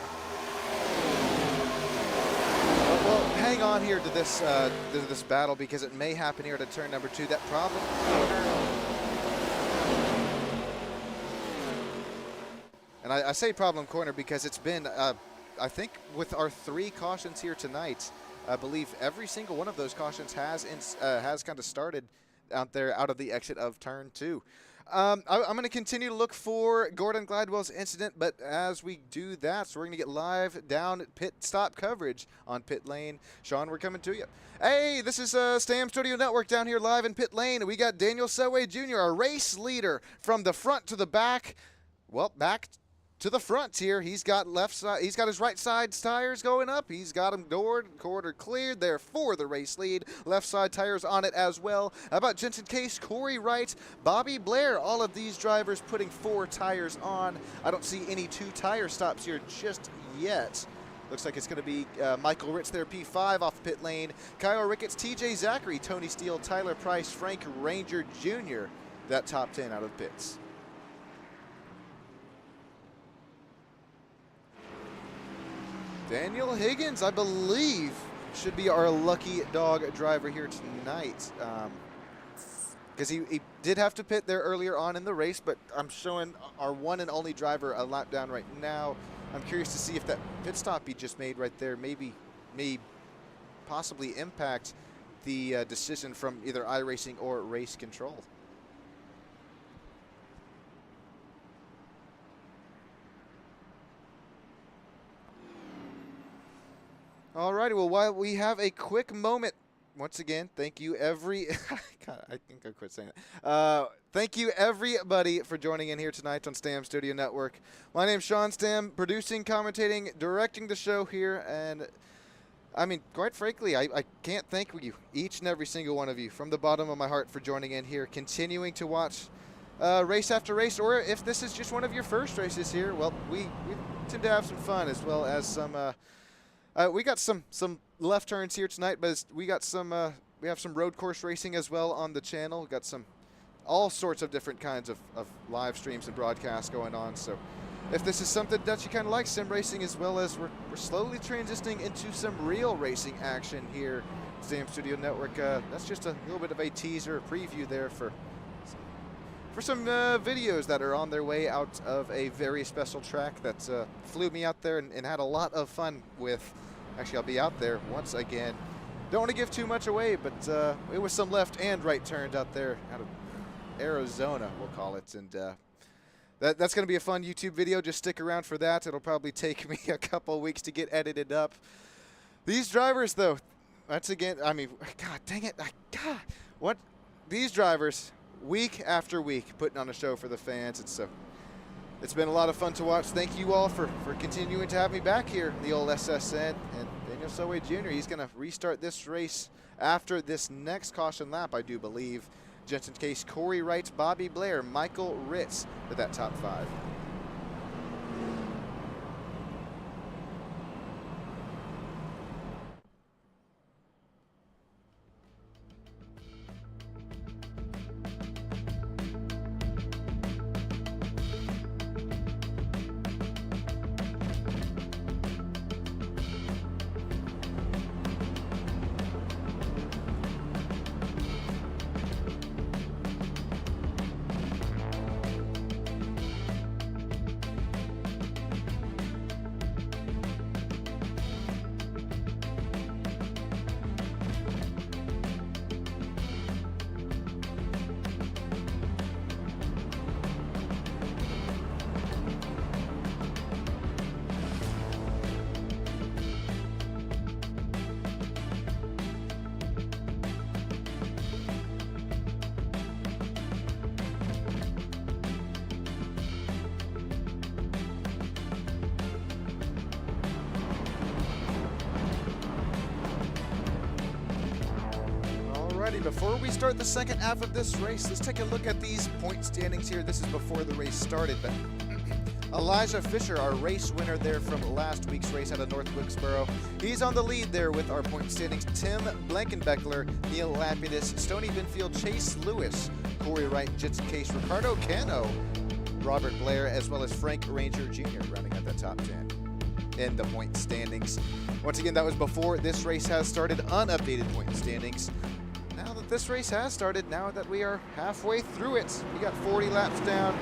Well, hang on here to this battle, because it may happen here at turn number 2. That problem. And I say problem corner because it's been, I think, with our 3 cautions here tonight, I believe every single one of those cautions has kind of started out there out of the exit of turn 2. I'm going to continue to look for Gordon Glidewell's incident, but as we do that, so we're going to get live down pit stop coverage on Pit Lane. Sean, we're coming to you. Hey, this is Stam Studio Network down here live in Pit Lane. We got Daniel Selway Jr., a race leader from the front to the back. Well, back to the front here. He's got left side. He's got his right side tires going up. He's got them quarter cleared there for the race lead. Left side tires on it as well. How about Jensen Case, Corey Wright, Bobby Blair? All of these drivers putting 4 tires on. I don't see any 2 tire stops here just yet. Looks like it's going to be Michael Ritz there, P5 off the pit lane. Kyle Ricketts, TJ Zachary, Tony Steele, Tyler Price, Frank Ranger Jr. That top 10 out of the pits. Daniel Higgins, I believe, should be our lucky dog driver here tonight. Because he did have to pit there earlier on in the race, but I'm showing our one and only driver a lap down right now. I'm curious to see if that pit stop he just made right there may possibly impact the decision from either iRacing or race control. All righty, well, while we have a quick moment, once again, thank you God, I think I quit saying that. Thank you everybody for joining in here tonight on Stam Studio Network. My name's Sean Stam, producing, commentating, directing the show here, and I mean, quite frankly, I can't thank you, each and every single one of you, from the bottom of my heart for joining in here, continuing to watch race after race, or if this is just one of your first races here, well, we tend to have some fun, as well as some we got some left turns here tonight, but we got some we have some road course racing as well on the channel. We got some all sorts of different kinds of live streams and broadcasts going on. So if this is something that you kind of like, sim racing, as well as we're slowly transitioning into some real racing action here, Stam Studio Network. That's just a little bit of a teaser, a preview there for some videos that are on their way out of a very special track that flew me out there and had a lot of fun with. Actually, I'll be out there once again. Don't want to give too much away, but it was some left and right turns out there out of Arizona, we'll call it. And that's going to be a fun YouTube video. Just stick around for that. It'll probably take me a couple weeks to get edited up. These drivers, though, once again, I mean, God dang it. What? These drivers, week after week, putting on a show for the fans. It's been a lot of fun to watch. Thank you all for continuing to have me back here in the old SSN. And Daniel Selway Jr., he's going to restart this race after this next caution lap, I do believe. Jensen Case, Corey Wright, Bobby Blair, Michael Ritz with that top 5. Before we start the second half of this race, let's take a look at these point standings here. This is before the race started, but Elijah Fisher, our race winner there from last week's race out of North Wilkesboro, he's on the lead there with our point standings. Tim Blankenbeckler, Neil Lapidus, Stony Binfield, Chase Lewis, Corey Wright, Jensen Case, Ricardo Cano, Robert Blair, as well as Frank Ranger Jr. rounding out that top 10 in the point standings. Once again, that was before this race has started, unupdated point standings. Now that this race has started, now that we are halfway through it, we got 40 laps down.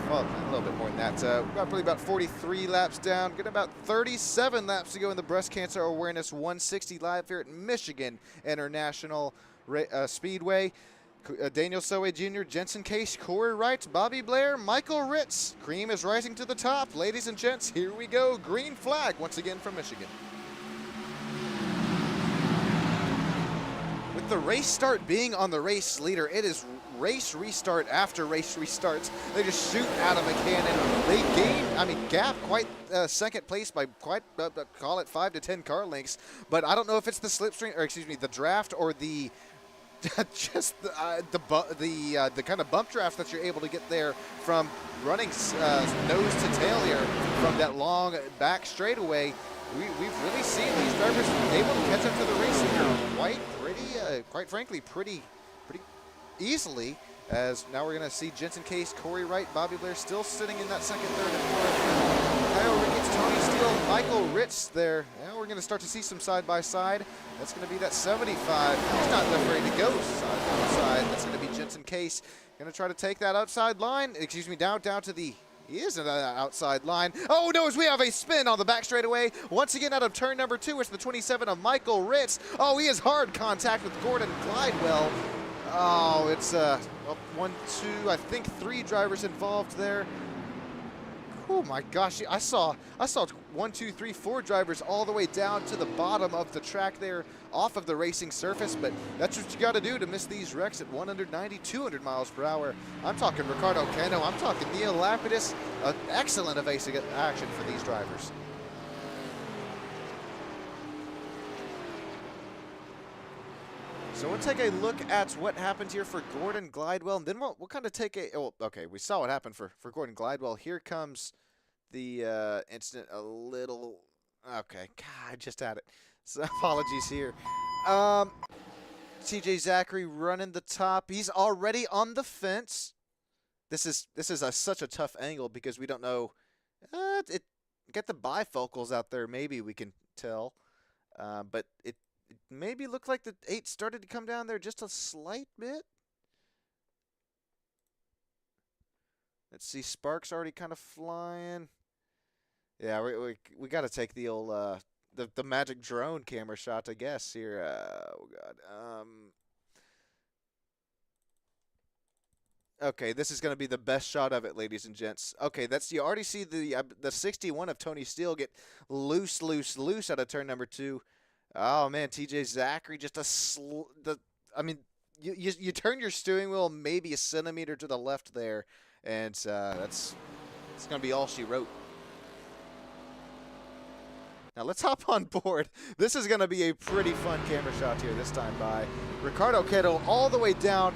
Well, a little bit more than that. We've got probably about 43 laps down. Got about 37 laps to go in the Breast Cancer Awareness 160 live here at Michigan International Speedway. Daniel Selway Jr., Jensen Case, Corey Wright, Bobby Blair, Michael Ritz. Cream is rising to the top. Ladies and gents, here we go. Green flag once again from Michigan. With the race start being on the race leader, it is race restart after race restarts. They just shoot out of a cannon. They gap quite second place by quite, call it 5 to 10 car lengths. But I don't know if it's the slipstream, or excuse me, the draft or the just the kind of bump draft that you're able to get there from running nose to tail here from that long back straightaway. We've really seen these drivers able to catch up to the race here quite frankly, pretty easily. As now we're going to see Jensen Case, Corey Wright, Bobby Blair still sitting in that second, third, and fourth. Kyle Ricketts, Tony Steele, Michael Ritz there. Now we're going to start to see some side-by-side. That's going to be that 75. He's not afraid to go side by side. That's going to be Jensen Case. Going to try to take that outside line. Excuse me, down to the... He is in that outside line. Oh, no, as we have a spin on the back straightaway. Once again, out of turn number 2, it's the 27 of Michael Ritz. Oh, he has hard contact with Gordon Glidewell. Oh, it's 1, 2, I think 3 drivers involved there. Oh my gosh, I saw 1, 2, 3, 4 drivers all the way down to the bottom of the track there off of the racing surface, but that's what you got to do to miss these wrecks at 190, 200 miles per hour. I'm talking Ricardo Cano, I'm talking Neil Lapidus. Excellent evasive action for these drivers. So we'll take a look at what happened here for Gordon Glidewell, and then we'll kind of take a, well, okay, we saw what happened for Gordon Glidewell. Here comes the incident a little, okay, God, I just had it. So apologies here. TJ Zachary running the top. He's already on the fence. This is such a tough angle because we don't know. Get the bifocals out there, maybe we can tell, but it maybe looked like the 8 started to come down there just a slight bit. Let's see, Sparks already kind of flying. Yeah, we got to take the old the magic drone camera shot, I guess here. Oh God. Okay, this is going to be the best shot of it, ladies and gents. Okay, you already see the 61 of Tony Steele get loose out of turn number 2. Oh man, TJ Zachary just I mean, you turn your steering wheel maybe a centimeter to the left there, and it's gonna be all she wrote. Now let's hop on board. This is gonna be a pretty fun camera shot here this time by Ricardo Cano all the way down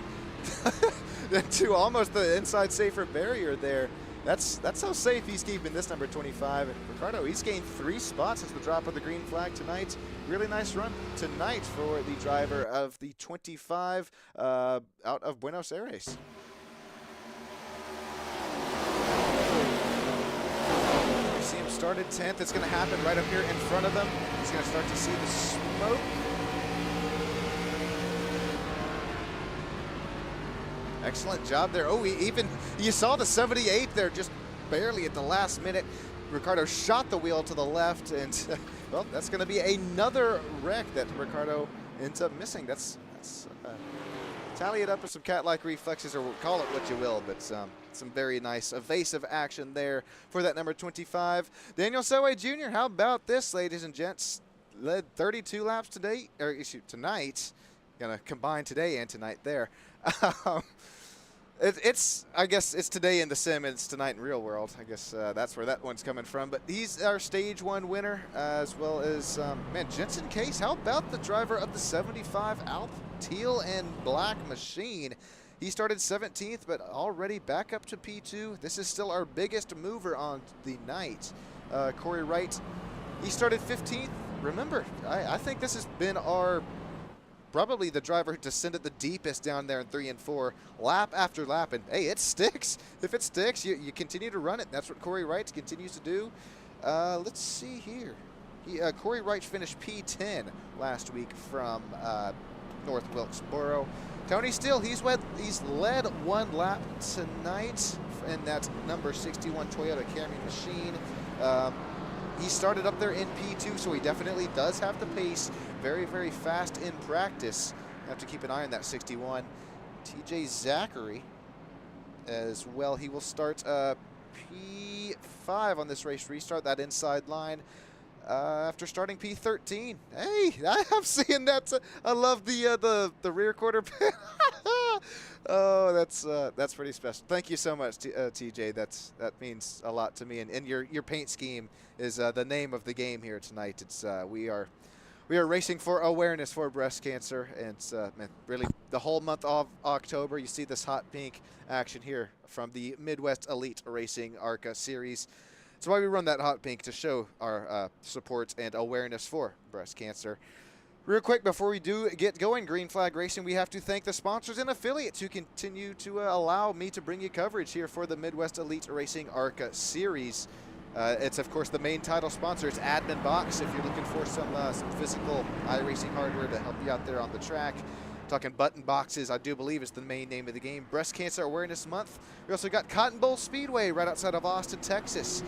to almost the inside safer barrier there. That's how safe he's keeping this number 25. And Ricardo, he's gained 3 spots since the drop of the green flag tonight. Really nice run tonight for the driver of the 25 out of Buenos Aires. You see him started 10th. It's going to happen right up here in front of him. He's going to start to see the smoke. Excellent job there. Oh, you saw the 78 there just barely at the last minute. Ricardo shot the wheel to the left, and well, that's going to be another wreck that Ricardo ends up missing. That's tally it up with some cat-like reflexes, or call it what you will, but some very nice evasive action there for that number 25. Daniel Selway Jr., how about this, ladies and gents? Led 32 laps today, or tonight. Gonna combine today and tonight there. I guess it's today in the sim and it's tonight in real world. I guess that's where that one's coming from. But he's our stage 1 winner, as well as, man, Jensen Case. How about the driver of the 75 Alp Teal and Black Machine? He started 17th, but already back up to P2. This is still our biggest mover on the night. Corey Wright, he started 15th. Remember, I think this has been probably the driver who descended the deepest down there in 3 and 4, lap after lap, and hey, it sticks. If it sticks, you continue to run it. That's what Corey Wright continues to do. Let's see here. Corey Wright finished P10 last week from North Wilkesboro. Tony Steele, he's led 1 lap tonight in that number 61 Toyota Camry machine. He started up there in P2, so he definitely does have the pace. Very, very fast in practice. You have to keep an eye on that 61. TJ Zachary as well. He will start P5 on this race restart, that inside line, after starting P13. Hey, I'm seeing that. I love the rear quarter. Oh, that's pretty special. Thank you so much, TJ. That means a lot to me. And your paint scheme is the name of the game here tonight. It's we are racing for awareness for breast cancer, and it's, man, really the whole month of October. You see this hot pink action here from the Midwest Elite Racing ARCA series. That's why we run that hot pink, to show our support and awareness for breast cancer. Real quick, before we do get going, Green Flag Racing, we have to thank the sponsors and affiliates who continue to allow me to bring you coverage here for the Midwest Elite Racing ARCA series. It's, of course, the main title sponsor. It's Admin Box, if you're looking for some physical iRacing hardware to help you out there on the track. Talking button boxes, I do believe is the main name of the game. Breast Cancer Awareness Month. We also got Cotton Bowl Speedway right outside of Austin, Texas.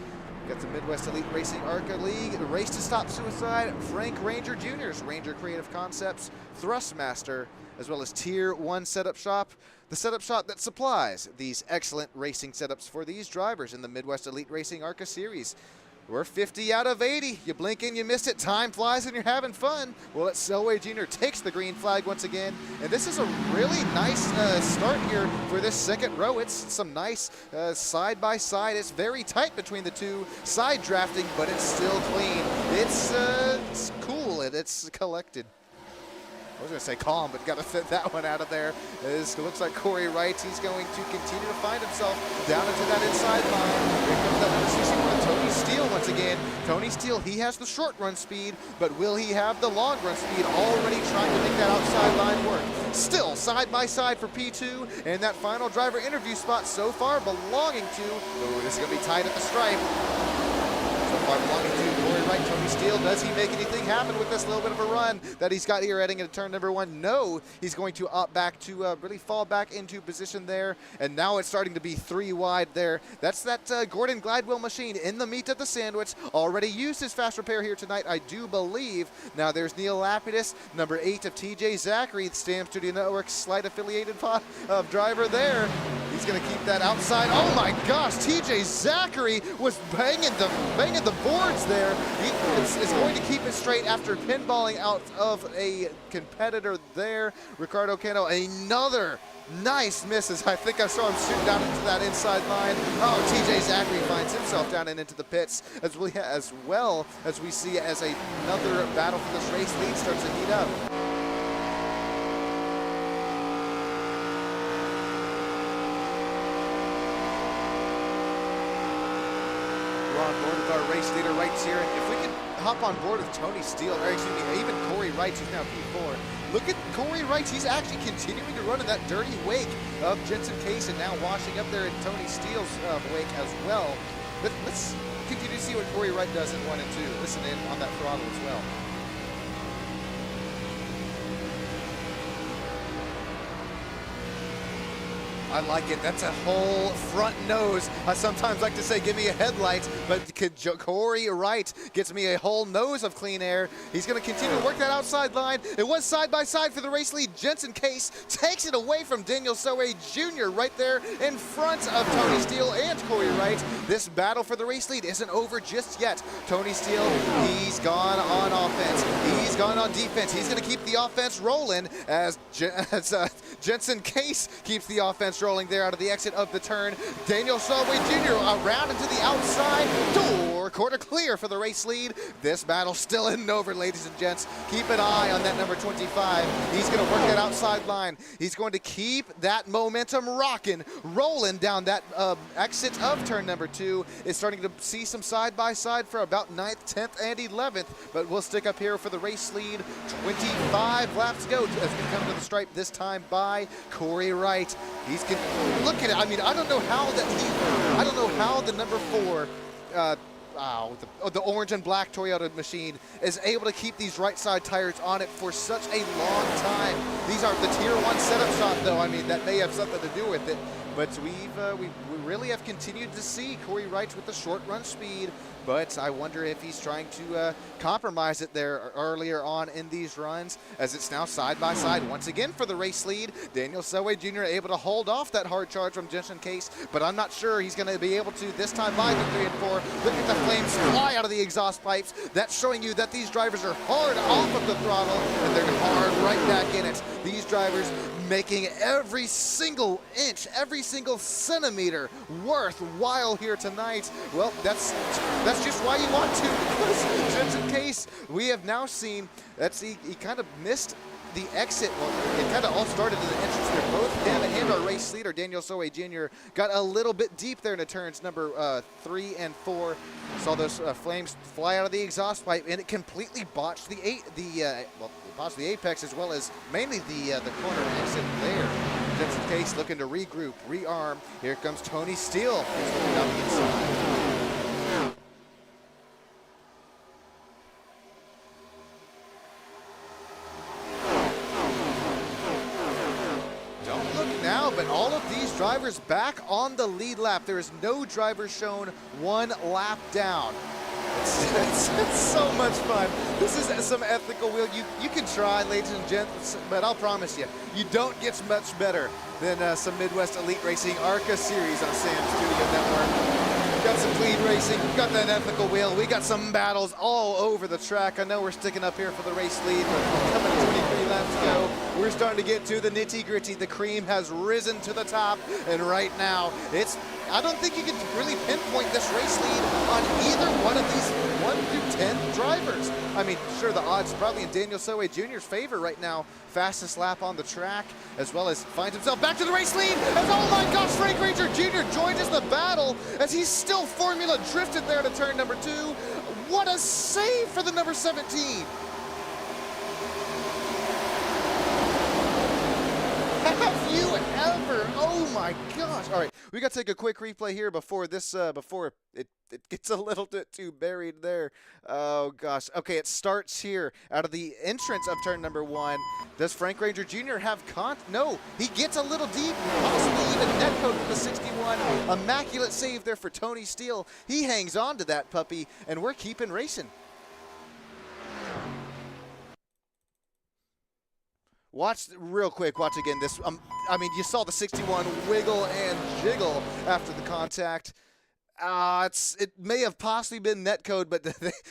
Got the Midwest Elite Racing ARCA League, the Race to Stop Suicide, Frank Ranger Jr.'s Ranger Creative Concepts, Thrustmaster, as well as Tier 1 Setup Shop, the setup shop that supplies these excellent racing setups for these drivers in the Midwest Elite Racing ARCA series. We're 50 out of 80. You blink and you missed it. Time flies and you're having fun. Well, it's Selway Jr. takes the green flag once again. And this is a really nice start here for this second row. It's some nice side-by-side. It's very tight between the two. Side drafting, but it's still clean. It's cool and it's collected. I was going to say calm, but got to fit that one out of there. It looks like Corey Wright, he's going to continue to find himself down into that inside line. Here comes that number 61, Tony Steele once again. Tony Steele, he has the short run speed, but will he have the long run speed? Already trying to make that outside line work. Still side by side for P2, and that final driver interview spot so far belonging to, oh, this is going to be tight at the stripe. So far belonging to Corey Wright. Tony Steele, does he make anything happen with this little bit of a run that he's got here heading into turn number 1? No, he's going to opt back to really fall back into position there, and now it's starting to be 3 wide there. That's that Gordon Glidewell machine in the meat of the sandwich. Already used his fast repair here tonight, I do believe. Now there's Neil Lapidus, number 8 of TJ Zachary, Stam Studio Network's slight affiliated driver there. He's going to keep that outside. Oh my gosh, TJ Zachary was banging the boards there. He is going to keep it straight after pinballing out of a competitor there. Ricardo Cano, another nice misses. I think I saw him shoot down into that inside line. Oh, TJ Zachary finds himself down and into the pits, as well as we see as another battle for this race lead starts to heat up. We're on board with our race leader right here, and if we can hop on board with Tony Steele, or excuse me, even Corey Wright, who's now P4. Look at Corey Wright, he's actually continuing to run in that dirty wake of Jensen Case, and now washing up there in Tony Steele's wake as well. But let's continue to see what Corey Wright does in 1 and 2. Listen in on that throttle as well. I like it. That's a whole front nose. I sometimes like to say, give me a headlight, but Corey Wright gets me a whole nose of clean air. He's going to continue to work that outside line. It was side by side for the race lead. Jensen Case takes it away from Daniel Selway Jr. right there in front of Tony Steele and Corey Wright. This battle for the race lead isn't over just yet. Tony Steele, he's gone on offense. He's gone on defense. He's going to keep the offense rolling as Jensen Case keeps the offense rolling there out of the exit of the turn. Daniel Selway Jr. around into the outside door. Quarter clear for the race lead. This battle still isn't over, ladies and gents. Keep an eye on that number 25. He's going to work that outside line. He's going to keep that momentum rocking, rolling down that exit of turn number 2. It's starting to see some side-by-side for about 9th, 10th, and 11th, but we'll stick up here for the race lead. 25 laps to go as we come to the stripe, this time by Corey Wright. He's look at it. I mean, I don't know how the number 4, the orange and black Toyota machine is able to keep these right side tires on it for such a long time. These are the tier 1 setup shop, though. I mean, that may have something to do with it. but we really have continued to see Corey Wright with the short run speed, but I wonder if he's trying to compromise it there earlier on in these runs, as it's now side by side once again for the race lead. Daniel Selway Jr. able to hold off that hard charge from Jensen Case, but I'm not sure he's going to be able to this time by the 3 and 4. Look at the flames fly out of the exhaust pipes. That's showing you that these drivers are hard off of the throttle, and they're hard right back in it. These drivers making every single inch, every single centimeter worthwhile here tonight. Well, that's just why you want to, because Jensen Case, we have now seen he kind of missed the exit. Well, it kind of all started in the entrance there. Both him and our race leader, Daniel Selway Jr., got a little bit deep there into turns number 3 and 4. Saw those flames fly out of the exhaust pipe, and it completely botched botched the apex, as well as mainly the corner exit there. Jensen Case looking to regroup, rearm. Here comes Tony Steele. He's looking down the inside. But all of these drivers back on the lead lap. There is no driver shown one lap down. It's so much fun. This is some ethical wheel. You can try, ladies and gents, but I'll promise you, you don't get much better than some Midwest Elite Racing ARCA series on Sam Studio Network. Got some clean racing, got that ethical wheel. We got some battles all over the track. I know we're sticking up here for the race lead, but coming to 23 laps to go, we're starting to get to the nitty-gritty. The cream has risen to the top, and right now, I don't think you can really pinpoint this race lead on either one of these 1 through 10 drivers. I mean, sure, the odds probably in Daniel Selway Jr.'s favor right now. Fastest lap on the track, as well as finds himself back to the race lead. As, oh my gosh, Frank Ranger Jr. joins us in the battle as he's still formula drifted there to turn number 2. What a save for the number 17. Have you ever? Oh my gosh. All right, we got to take a quick replay here before this, before it gets a little bit too buried there. Oh gosh. Okay, it starts here out of the entrance of turn number 1. Does Frank Ranger Jr. have No, he gets a little deep, possibly even netcode with the 61. Immaculate save there for Tony Steele. He hangs on to that puppy, and we're keeping racing. Watch real quick. Watch again. This. I mean, you saw the 61 wiggle and jiggle after the contact. It may have possibly been netcode, but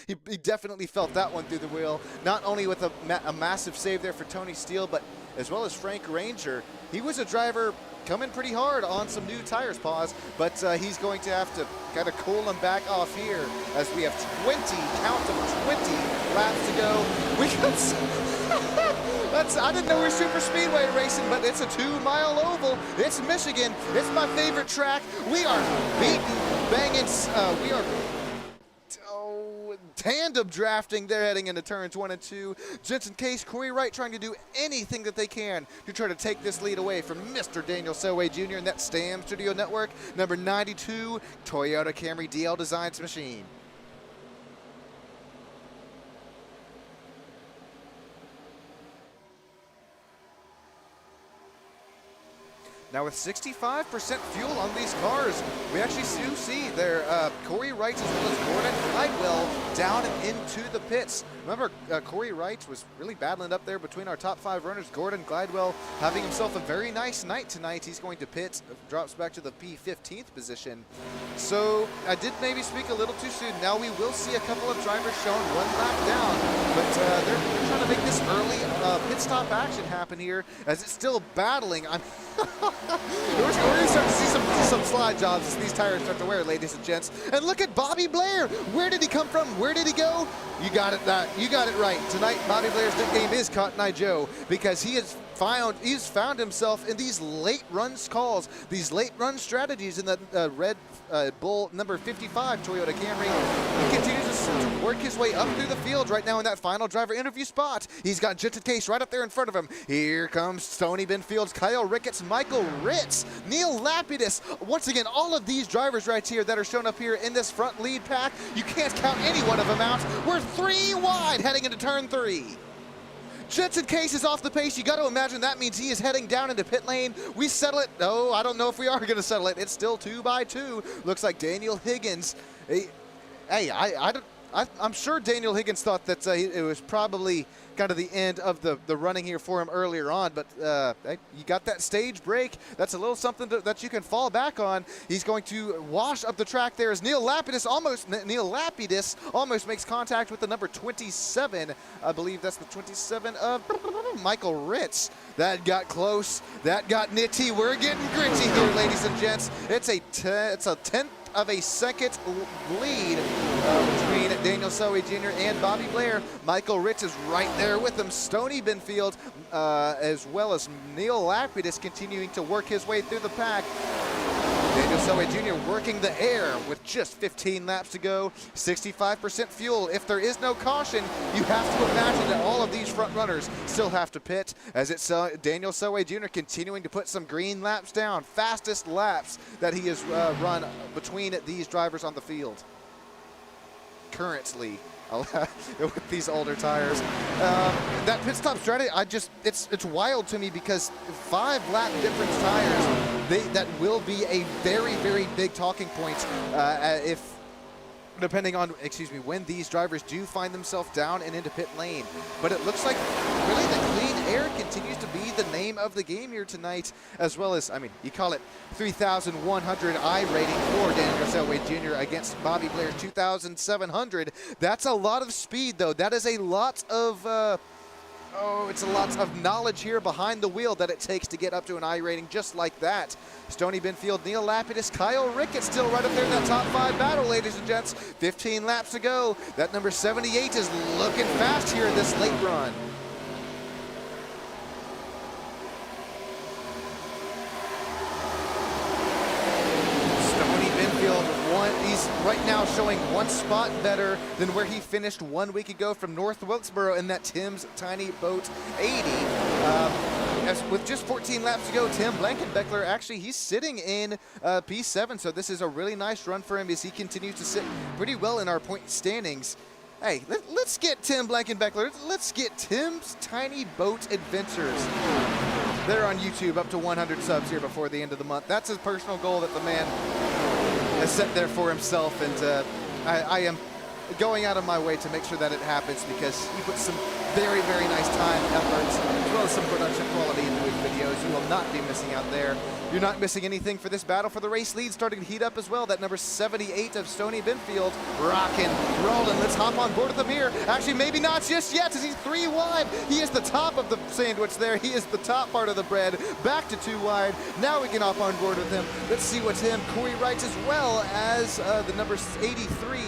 he definitely felt that one through the wheel. Not only with a massive save there for Tony Steele, but as well as Frank Ranger. He was a driver coming pretty hard on some new tires, but he's going to have to kind of cool him back off here as we have 20, count them, 20 laps to go. We got I didn't know we were super speedway racing, but it's a 2-mile oval. It's Michigan. It's my favorite track. We are beating, banging. We are tandem drafting. They're heading into turns 1 and 2. Jensen Case, Corey Wright trying to do anything that they can to try to take this lead away from Mr. Daniel Selway Jr. and that Stam Studio Network, number 92, Toyota Camry DL Designs machine. Now with 65% fuel on these cars, we actually do see there Corey Wright as well as Gordon Glidewell down and into the pits. Remember, Corey Wright was really battling up there between our top 5 runners. Gordon Glidewell having himself a very nice night tonight. He's going to pit, drops back to the P15th position. So I did maybe speak a little too soon. Now we will see a couple of drivers shown 1 lap down, but they're trying to make this early pit stop action happen here as it's still battling. We're going to start to see some slide jobs as these tires start to wear, ladies and gents. And look at Bobby Blair. Where did he come from? Where did he go? You got it right. Tonight, Bobby Blair's nickname is Cotton Eye Joe because he's found himself in these late run calls, these late run strategies in the Red Bull number 55 Toyota Camry. He continues to work his way up through the field right now in that final driver interview spot. He's got Jensen Case right up there in front of him. Here comes Tony Benfields, Kyle Ricketts, Michael Ritz, Neil Lapidus. Once again, all of these drivers right here that are shown up here in this front lead pack, you can't count any one of them out. We're 3 wide heading into turn 3. Jensen Case is off the pace. You got to imagine that means he is heading down into pit lane. We settle it. No, I don't know if we are going to settle it. It's still 2 by 2. Looks like Daniel Higgins. Hey, I'm sure Daniel Higgins thought that it was probably kind of the end of the running here for him earlier on, but hey, you got that stage break. That's a little something that you can fall back on. He's going to wash up the track there as Neil Lapidus almost makes contact with the number 27. I believe that's the 27 of Michael Ritz. That got close. That got nitty. We're getting gritty here, ladies and gents. It's a 10th of a second lead between Daniel Selway Jr. and Bobby Blair. Michael Ritz is right there with him. Stoney Benfield, as well as Neil Lapidus, continuing to work his way through the pack. Daniel Selway Jr. working the air with just 15 laps to go, 65% fuel. If there is no caution, you have to imagine that all of these front runners still have to pit, as it's Daniel Selway Jr. continuing to put some green laps down, fastest laps that he has run between these drivers on the field currently. With these older tires. That pit stop strategy, it's wild to me, because 5 lap difference tires, that will be a very, very big talking point depending on, when these drivers do find themselves down and into pit lane. But it looks like really the clean air continues to be the name of the game here tonight, as well as, you call it 3,100 I rating for Daniel Selway Jr. against Bobby Blair's 2,700. That's a lot of speed, though. That is a lot of it's a lot of knowledge here behind the wheel that it takes to get up to an I rating just like that. Stoney Benfield, Neil Lapidus, Kyle Ricketts still right up there in that top 5 battle, ladies and gents. 15 laps to go. That number 78 is looking fast here in this late run. He's right now showing 1 spot better than where he finished 1 week ago from North Wilkesboro in that Tim's Tiny Boat 80. With just 14 laps to go, Tim Blankenbeckler, actually, he's sitting in P7, so this is a really nice run for him as he continues to sit pretty well in our point standings. Hey, let's get Tim Blankenbeckler. Let's get Tim's Tiny Boat Adventures. They're on YouTube, up to 100 subs here before the end of the month. That's his personal goal that the man has set there for himself, and I am going out of my way to make sure that it happens, because he puts some very, very nice time, efforts, as well as some production quality into his videos. You will not be missing out there. You're not missing anything for this battle for the race lead, starting to heat up as well. That number 78 of Stoney Benfield, rocking, rolling. Let's hop on board with him here. Actually, maybe not just yet, as he's 3 wide. He is the top of the sandwich there. He is the top part of the bread. Back to 2 wide. Now we can hop on board with him. Let's see what Corey Wright, as well as the number 83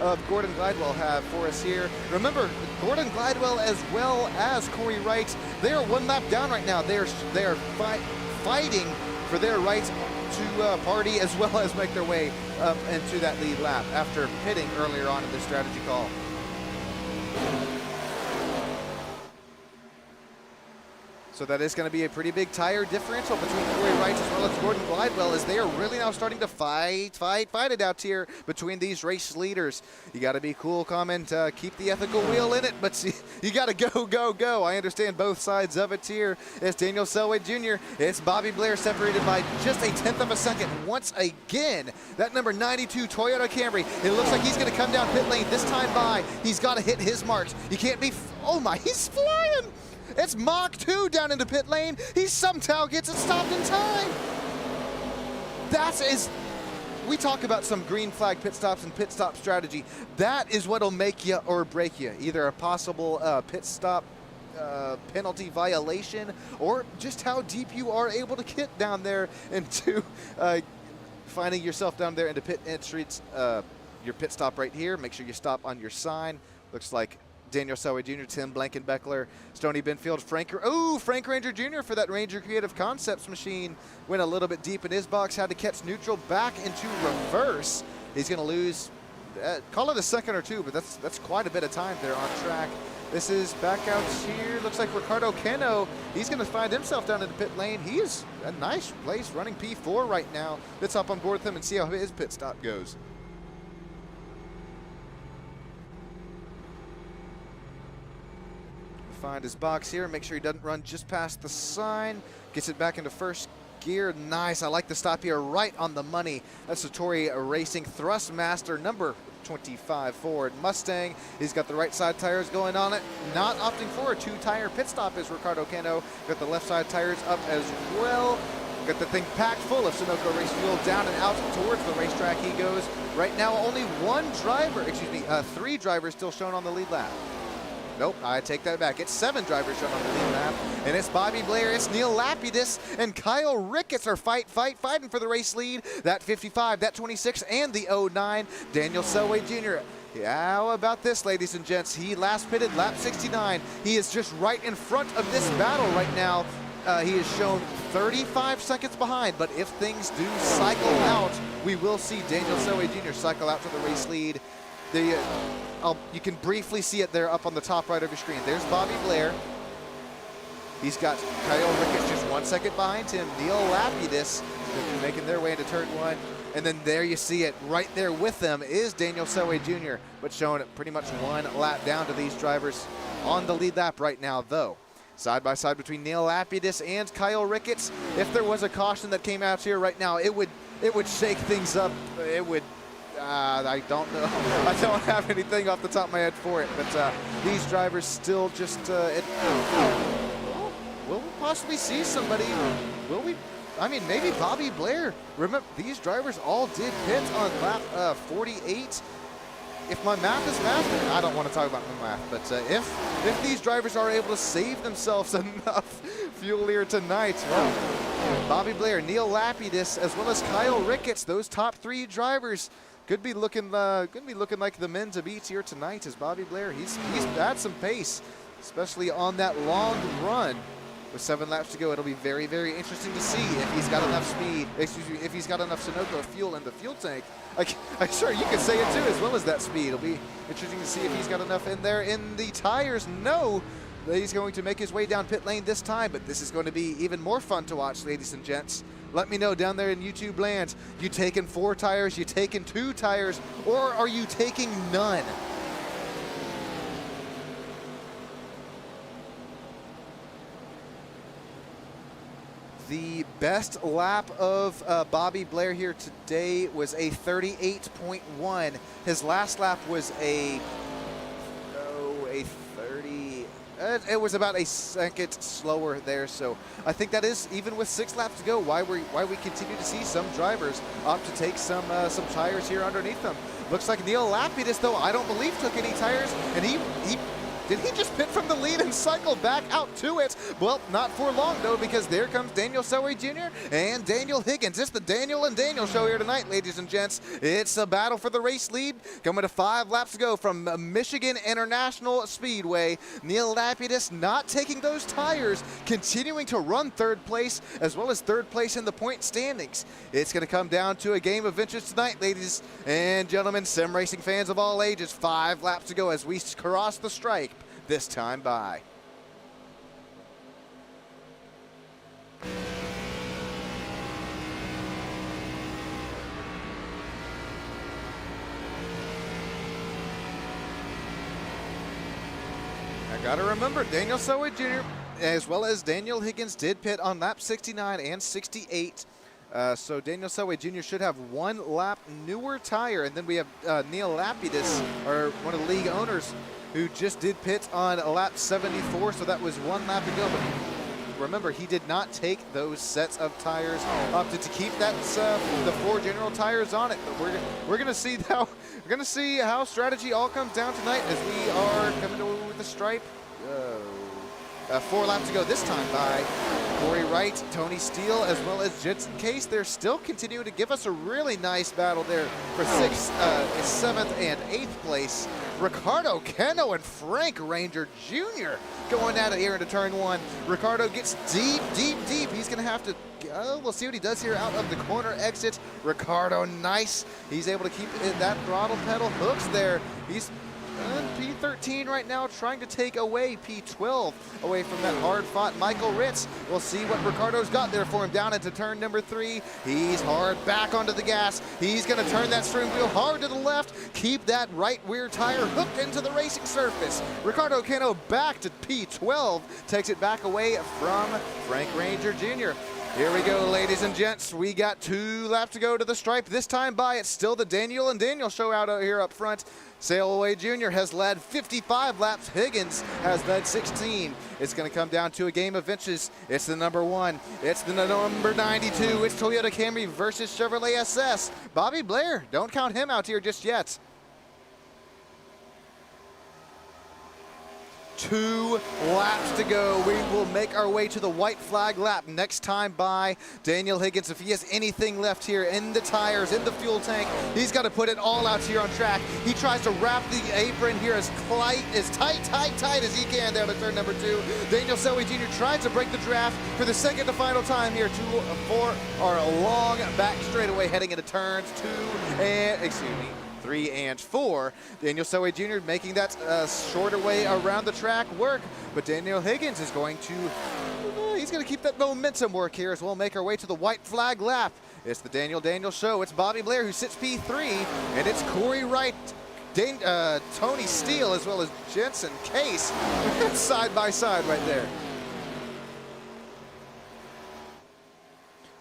of Gordon Glidewell have for us here. Remember, Gordon Glidewell as well as Corey Wright, they are 1 lap down right now. They are fighting for their rights to party, as well as make their way up into that lead lap after pitting earlier on in the strategy call. So that is going to be a pretty big tire differential between Corey Wright as well as Gordon Glidewell, as they are really now starting to fight it out here between these race leaders. You got to be cool, calm, and keep the ethical wheel in it, but see, you got to go, go, go. I understand both sides of it here. It's Daniel Selway Jr. It's Bobby Blair, separated by just a 1/10 of a second once again. That number 92 Toyota Camry, it looks like he's going to come down pit lane this time by. He's got to hit his marks. You can't be, oh my, he's flying. It's Mach 2 down into pit lane. He somehow gets it stopped in time. We talk about some green flag pit stops and pit stop strategy. That is what'll make you or break you. Either a possible pit stop penalty violation, or just how deep you are able to get down there into finding yourself down there into pit entries. Your pit stop right here. Make sure you stop on your sign. Looks like Daniel Selway Jr., Tim Blankenbeckler, Stoney Benfield, Frank Ranger Jr. for that Ranger Creative Concepts machine. Went a little bit deep in his box, had to catch neutral back into reverse. He's going to lose, call it a second or 2, but that's quite a bit of time there on track. This is back out here. Looks like Ricardo Cano, he's going to find himself down in the pit lane. He is a nice place, running P4 right now. Let's hop on board with him and see how his pit stop goes. find his box here. Make sure he doesn't run just past the sign. Gets it back into first gear. Nice. I like the stop here right on the money. That's Satori Racing Thrustmaster number 25 Ford Mustang. He's got the right side tires going on it. Not opting for a 2-tire pit stop is Ricardo Cano. Got the left side tires up as well. Got the thing packed full of Sunoco race fuel. Down and out towards the racetrack he goes. Right now only three drivers still shown on the lead lap. Nope, I take that back. It's 7 drivers shown on the lead lap. And it's Bobby Blair, it's Neil Lapidus, and Kyle Ricketts are fighting for the race lead. That 55, that 26, and the 09. Daniel Selway Jr. How about this, ladies and gents? He last pitted lap 69. He is just right in front of this battle right now. He is shown 35 seconds behind, but if things do cycle out, we will see Daniel Selway Jr. cycle out to the race lead. You can briefly see it there up on the top right of your screen. There's Bobby Blair. He's got Kyle Ricketts just 1 second behind him. Neil Lapidus making their way into turn 1. And then there you see it. Right there with them is Daniel Selway Jr., but showing pretty much 1 lap down to these drivers on the lead lap right now, though. Side by side between Neil Lapidus and Kyle Ricketts. If there was a caution that came out here right now, it would shake things up. It would. I don't know. I don't have anything off the top of my head for it, but these drivers still just. Will we possibly see somebody? Will we? I mean, maybe Bobby Blair. Remember, these drivers all did pit on lap 48. If my math is math, I don't want to talk about my math, but if these drivers are able to save themselves enough fuel here tonight, well, Bobby Blair, Neil Lapidus, as well as Kyle Ricketts, those top 3 drivers could be looking like the men to beat here tonight. As Bobby Blair, he's had some pace, especially on that long run. With 7 laps to go, it'll be very, very interesting to see if he's got enough speed, if he's got enough Sunoco fuel in the fuel tank. I'm sure you can say it too, as well as that speed. It'll be interesting to see if he's got enough in there in the tires. No, he's going to make his way down pit lane this time, but this is going to be even more fun to watch, ladies and gents. Let me know down there in YouTube land, you taking 4 tires, you taking 2 tires, or are you taking none? The best lap of Bobby Blair here today was a 38.1. His last lap was a 30. It was about a second slower there. So I think that is, even with 6 laps to go, why we continue to see some drivers opt to take some tires here underneath them. Looks like Neil Lapidus, though, I don't believe took any tires, and did he just pit from the lead and cycle back out to it? Well, not for long, though, because there comes Daniel Selway Jr. and Daniel Higgins. It's the Daniel and Daniel show here tonight, ladies and gents. It's a battle for the race lead. Coming to 5 laps to go from Michigan International Speedway. Neil Lapidus not taking those tires, continuing to run 3rd place, as well as 3rd place in the point standings. It's going to come down to a game of inches tonight, ladies and gentlemen, sim racing fans of all ages. 5 laps to go as we cross the strike this time by. I gotta remember, Daniel Selway Jr. as well as Daniel Higgins did pit on lap 69 and 68. So Daniel Selway Jr. should have 1 lap newer tire, and then we have Neil Lapidus, or one of the league owners, who just did pit on lap 74, so that was 1 lap ago. But remember, he did not take those sets of tires, opted to keep that the 4 general tires on it. But we're gonna see how strategy all comes down tonight as we are coming to the stripe. 4 laps to go this time by Corey Wright, Tony Steele, as well as Jensen Case. They're still continuing to give us a really nice battle there for 6th, 7th, and 8th place. Ricardo Cano and Frank Ranger Jr. going at it here into turn 1. Ricardo gets deep, deep, deep. He's going to have to, we'll see what he does here out of the corner exit. Ricardo, nice. He's able to keep that throttle pedal hooks there. And P13 right now trying to take away P12 away from that hard-fought Michael Ritz. We'll see what Ricardo's got there for him down into turn number 3. He's hard back onto the gas. He's going to turn that steering wheel hard to the left, keep that right rear tire hooked into the racing surface. Ricardo Cano back to P12, takes it back away from Frank Ranger Jr. Here we go, ladies and gents. We got 2 laps to go to the stripe. This time by, it's still the Daniel and Daniel show out here up front. Sailaway Jr. has led 55 laps. Higgins has led 16. It's going to come down to a game of inches. It's the number 1. It's the number 92. It's Toyota Camry versus Chevrolet SS. Bobby Blair, don't count him out here just yet. 2 laps to go. We will make our way to the white flag lap next time by. Daniel Higgins, if he has anything left here in the tires, in the fuel tank, he's got to put it all out here on track. He tries to wrap the apron here as tight as he can down to turn number 2. Daniel Selway Jr. tries to break the draft for the second to final time here. 4 are a long back straightaway heading into turns 3 and 4. Daniel Selway Jr. making that shorter way around the track work, but Daniel Higgins is going to, he's going to keep that momentum work here as we'll make our way to the white flag lap. It's the Daniel show. It's Bobby Blair who sits P3, and it's Corey Wright, Tony Steele, as well as Jensen Case side by side right there.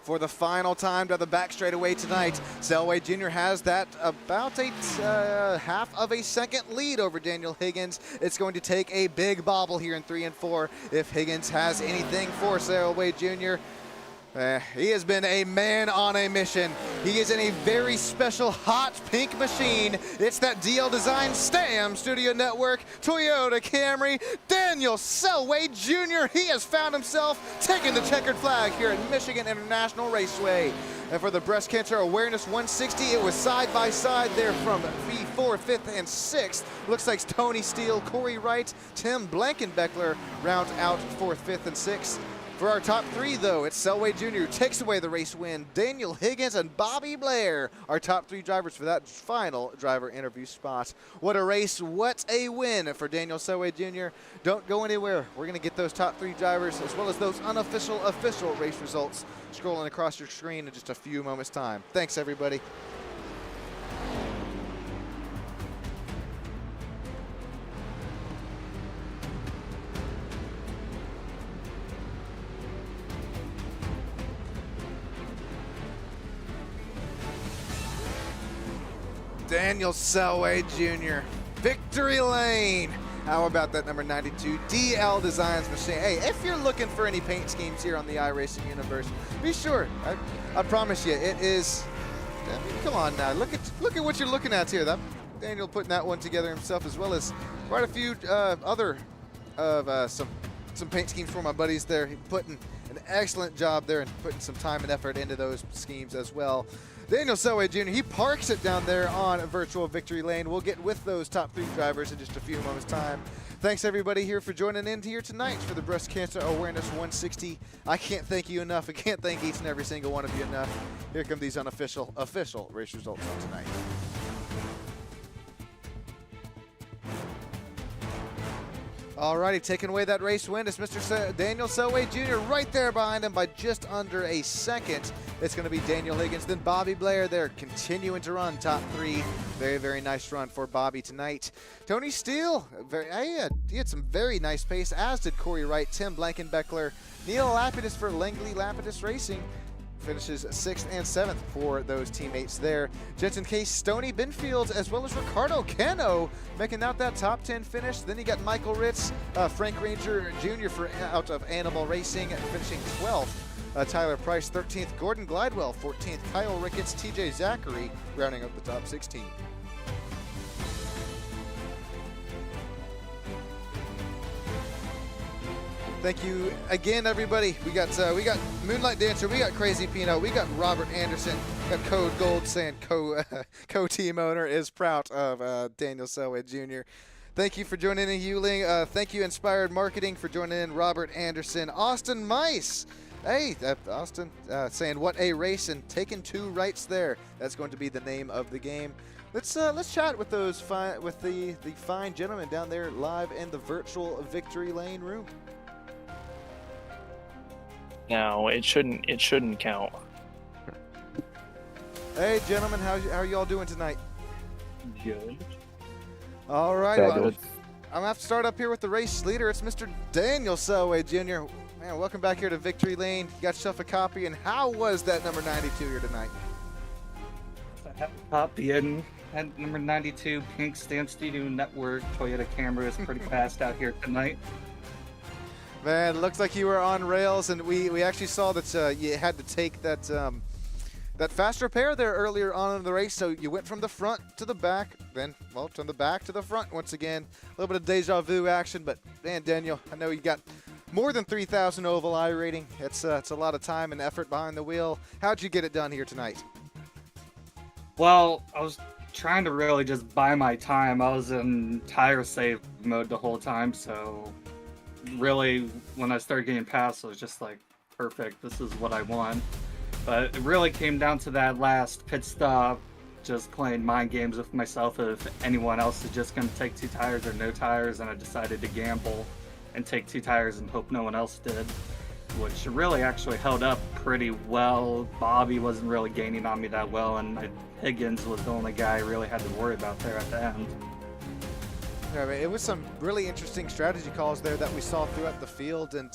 For the final time to the back straightaway tonight, Selway Jr. has that about a half of a second lead over Daniel Higgins. It's going to take a big bobble here in 3 and 4 if Higgins has anything for Selway Jr. He has been a man on a mission. He is in a very special hot pink machine. It's that DL Design STAM Studio Network Toyota Camry. Daniel Selway Jr. He has found himself taking the checkered flag here at Michigan International Raceway. And for the Breast Cancer Awareness 160, it was side by side there from P4, 5th, and 6th. Looks like Tony Steele, Corey Wright, Tim Blankenbeckler round out 4th, 5th, and 6th. For our top 3, though, it's Selway Jr. who takes away the race win. Daniel Higgins and Bobby Blair, our top 3 drivers for that final driver interview spot. What a race, what a win for Daniel Selway Jr. Don't go anywhere. We're going to get those top 3 drivers as well as those unofficial, official race results scrolling across your screen in just a few moments' time. Thanks, everybody. Daniel Selway Jr. Victory Lane. How about that number 92 DL Designs machine? Hey, if you're looking for any paint schemes here on the iRacing universe, be sure. I promise you, it is. I mean, come on now, look at what you're looking at here. That Daniel putting that one together himself, as well as quite a few other of some paint schemes for my buddies there. He putting an excellent job there and putting some time and effort into those schemes as well. Daniel Selway Jr., he parks it down there on virtual victory lane. We'll get with those top 3 drivers in just a few moments' time. Thanks, everybody, here for joining in here tonight for the Breast Cancer Awareness 160. I can't thank you enough. I can't thank each and every single one of you enough. Here come these unofficial, official race results from tonight. Alrighty, taking away that race win is Mr. Daniel Selway Jr. right there behind him by just under a second. It's going to be Daniel Higgins, then Bobby Blair there continuing to run top 3. Very, very nice run for Bobby tonight. Tony Steele, he had some very nice pace, as did Corey Wright, Tim Blankenbeckler, Neil Lapidus for Langley Lapidus Racing. Finishes 6th and 7th for those teammates there. Jensen Case, Stoney Binfield, as well as Ricardo Cano making out that top 10 finish. Then you got Michael Ritz, Frank Ranger Jr. out of Animal Racing, finishing 12th. Tyler Price, 13th. Gordon Glidewell, 14th. Kyle Ricketts, TJ Zachary, rounding up the top 16. Thank you again, everybody. We got Moonlight Dancer, we got Crazy Pino, we got Robert Anderson, we got Code Gold saying co-team owner is proud of Daniel Selway Jr. Thank you for joining in, Hewling. Thank you, Inspired Marketing, for joining in. Robert Anderson, Austin Mice. Hey, Austin saying what a race and taking 2 rights there. That's going to be the name of the game. Let's chat with those the fine gentlemen down there live in the virtual Victory Lane room. No, it shouldn't count. Hey, gentlemen, how are y'all doing tonight? Good. All right, well, Good. I'm gonna have to start up here with the race leader. It's Mr. Daniel Selway Jr. Man, welcome back here to Victory Lane. You got yourself a copy, and how was that number 92 here tonight? I have a copy and number 92 Pink Stamp Studio Network Toyota Camry is pretty fast out here tonight. Man, it looks like you were on rails, and we actually saw that you had to take that that fast repair there earlier on in the race. So you went from the front to the back, then, well, from the back to the front once again. A little bit of deja vu action, but man, Daniel, I know you got more than 3,000 oval I rating. It's a lot of time and effort behind the wheel. How'd you get it done here tonight? Well, I was trying to really just buy my time. I was in tire save mode the whole time, so really when I started getting past, I was just like, perfect, this is what I want. But it really came down to that last pit stop, just playing mind games with myself if anyone else is just going to take 2 tires or no tires, and I decided to gamble and take 2 tires and hope no one else did, which really actually held up pretty well. Bobby wasn't really gaining on me that well, and Higgins was the only guy I really had to worry about there at the end. Yeah, I mean, it was some really interesting strategy calls there that we saw throughout the field, and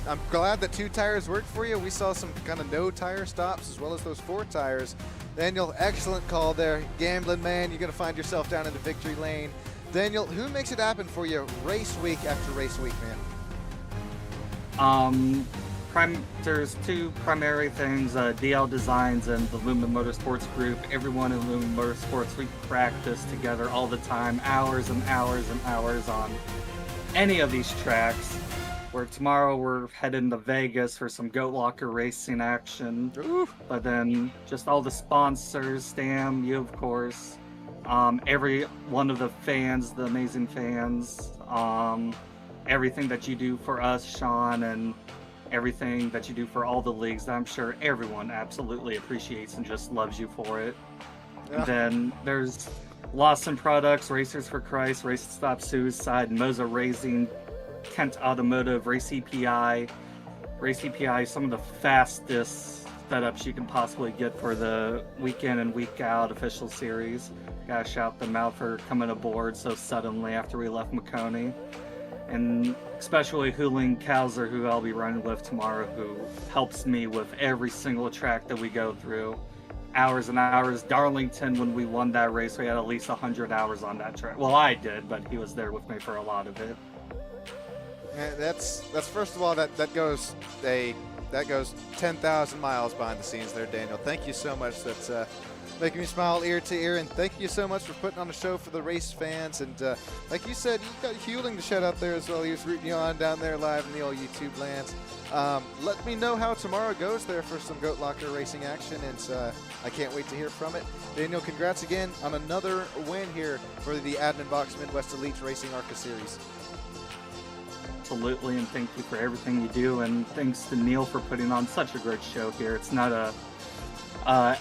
I'm glad that 2 tires worked for you. We saw some kind of no tire stops as well as those 4 tires. Daniel, excellent call there. Gambling man, you're going to find yourself down in the Victory Lane. Daniel, who makes it happen for you race week after race week, man? There's 2 primary things, DL Designs and the Lumen Motorsports Group. Everyone in Lumen Motorsports, we practice together all the time, hours and hours and hours on any of these tracks. Where tomorrow we're heading to Vegas for some Goat Locker racing action. Ooh. But then just all the sponsors, Stam, you of course, every one of the fans, the amazing fans, everything that you do for us, Sean, and everything that you do for all the leagues that I'm sure everyone absolutely appreciates and just loves you for it. Yeah. And then there's Lawson Products, Racers for Christ, Race to Stop Suicide, Moza Racing, Kent Automotive, Race EPI, some of the fastest setups you can possibly get for the week in and week out official series. Gotta shout them out for coming aboard so suddenly after we left Maconi. And especially Huling Kauser, who I'll be running with tomorrow, who helps me with every single track that we go through. Hours and hours. Darlington, when we won that race, we had at least 100 hours on that track. Well, I did, but he was there with me for a lot of it. Yeah, that's first of all, that goes 10,000 miles behind the scenes there, Daniel. Thank you so much. That's making me smile ear to ear, and thank you so much for putting on a show for the race fans. And like you said, you got Hewling to shout out there as well. He was rooting you on down there live in the old YouTube lands. Let me know how tomorrow goes there for some Goat Locker racing action, and I can't wait to hear from it. Daniel, congrats again on another win here for the Admin Box Midwest Elite Racing ARCA Series. Absolutely, and thank you for everything you do, and thanks to Neil for putting on such a great show here. It's not a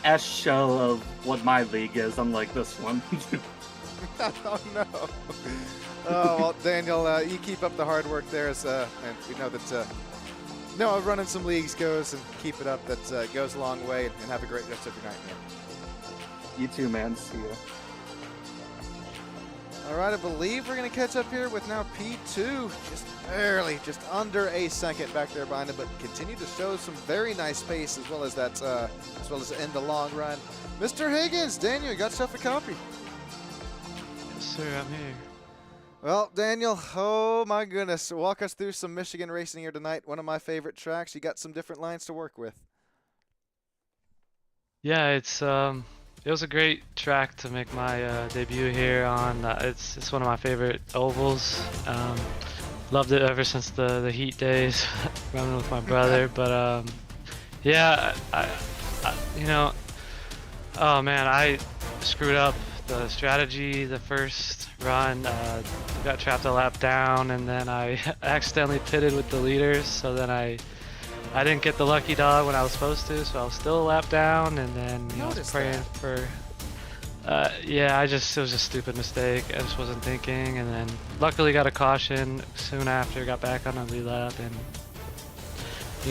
S show of what my league is, unlike this one. Oh no. Oh well, Daniel, you keep up the hard work there, and we know that running some leagues goes, and keep it up. That goes a long way, and have a great rest of your night, man. You too, man. See ya. All right, I believe we're going to catch up here with now P2, just barely, just under a second back there behind him, but continue to show some very nice pace as well as that, as well as end the long run. Mr. Higgins, Daniel, you got yourself a copy. Yes, sir, I'm here. Well, Daniel, oh my goodness, walk us through some Michigan racing here tonight. One of my favorite tracks. You got some different lines to work with. Yeah, it was a great track to make my debut here on. It's one of my favorite ovals. Loved it ever since the heat days, running with my brother. But yeah, oh man, I screwed up the strategy the first run. Got trapped a lap down, and then I accidentally pitted with the leaders. So then I didn't get the lucky dog when I was supposed to, so I was still a lap down, and then I was praying for Yeah, it was a stupid mistake. I just wasn't thinking, and then luckily got a caution soon after. Got back on the lead lap, and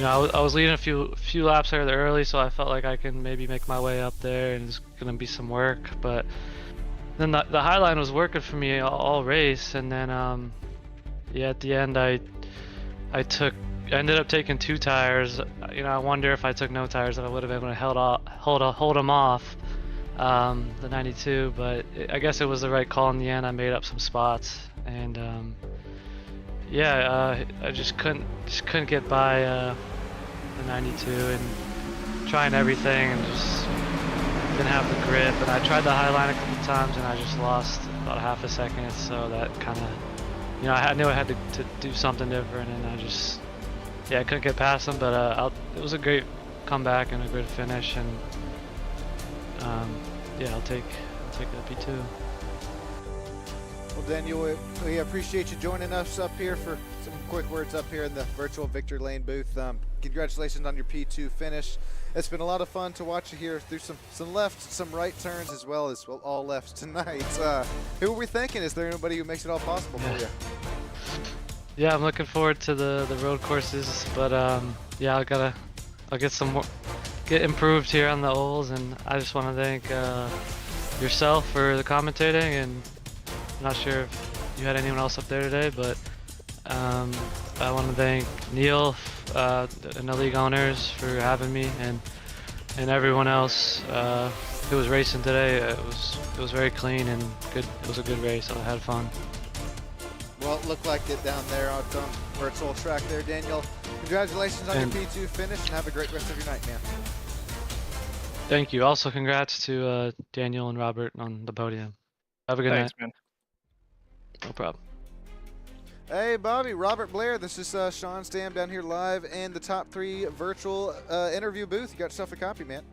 I was leading a few laps early, so I felt like I can maybe make my way up there, and it's gonna be some work. But then the Highline was working for me all race, and then yeah, at the end I ended up taking 2 tires. I wonder if I took no tires, if I would have been able to hold them off. The 92, but I guess it was the right call in the end. I made up some spots, and yeah, I just couldn't get by the 92, and trying everything, and just didn't have the grip. And I tried the Highline a couple times, and I just lost about half a second. So that kind of, I knew I had to do something different, and I couldn't get past them. But it was a great comeback and a good finish, and yeah, I'll take that P2. Well, Daniel, we appreciate you joining us up here for some quick words up here in the virtual Victory Lane booth. Congratulations on your P2 finish. It's been a lot of fun to watch you here through some left, some right turns, as well as all lefts tonight. Who are we thinking? Is there anybody who makes it all possible for you? Yeah, I'm looking forward to the road courses, but yeah, I'll get improved here on the ovals, and I just want to thank yourself for the commentating, and I'm not sure if you had anyone else up there today, but I want to thank Neil and the league owners for having me, and everyone else who was racing today. It was very clean and good. It was a good race. I had fun. Well, it looked like it down there on virtual track there, Daniel. Congratulations on your P2 finish, and have a great rest of your night, man. Thank you. Also, congrats to Daniel and Robert on the podium. Have a good night. Man. No problem. Hey, Bobby, Robert Blair. This is Sean Stam down here live in the Top 3 virtual interview booth. You got yourself a copy, man.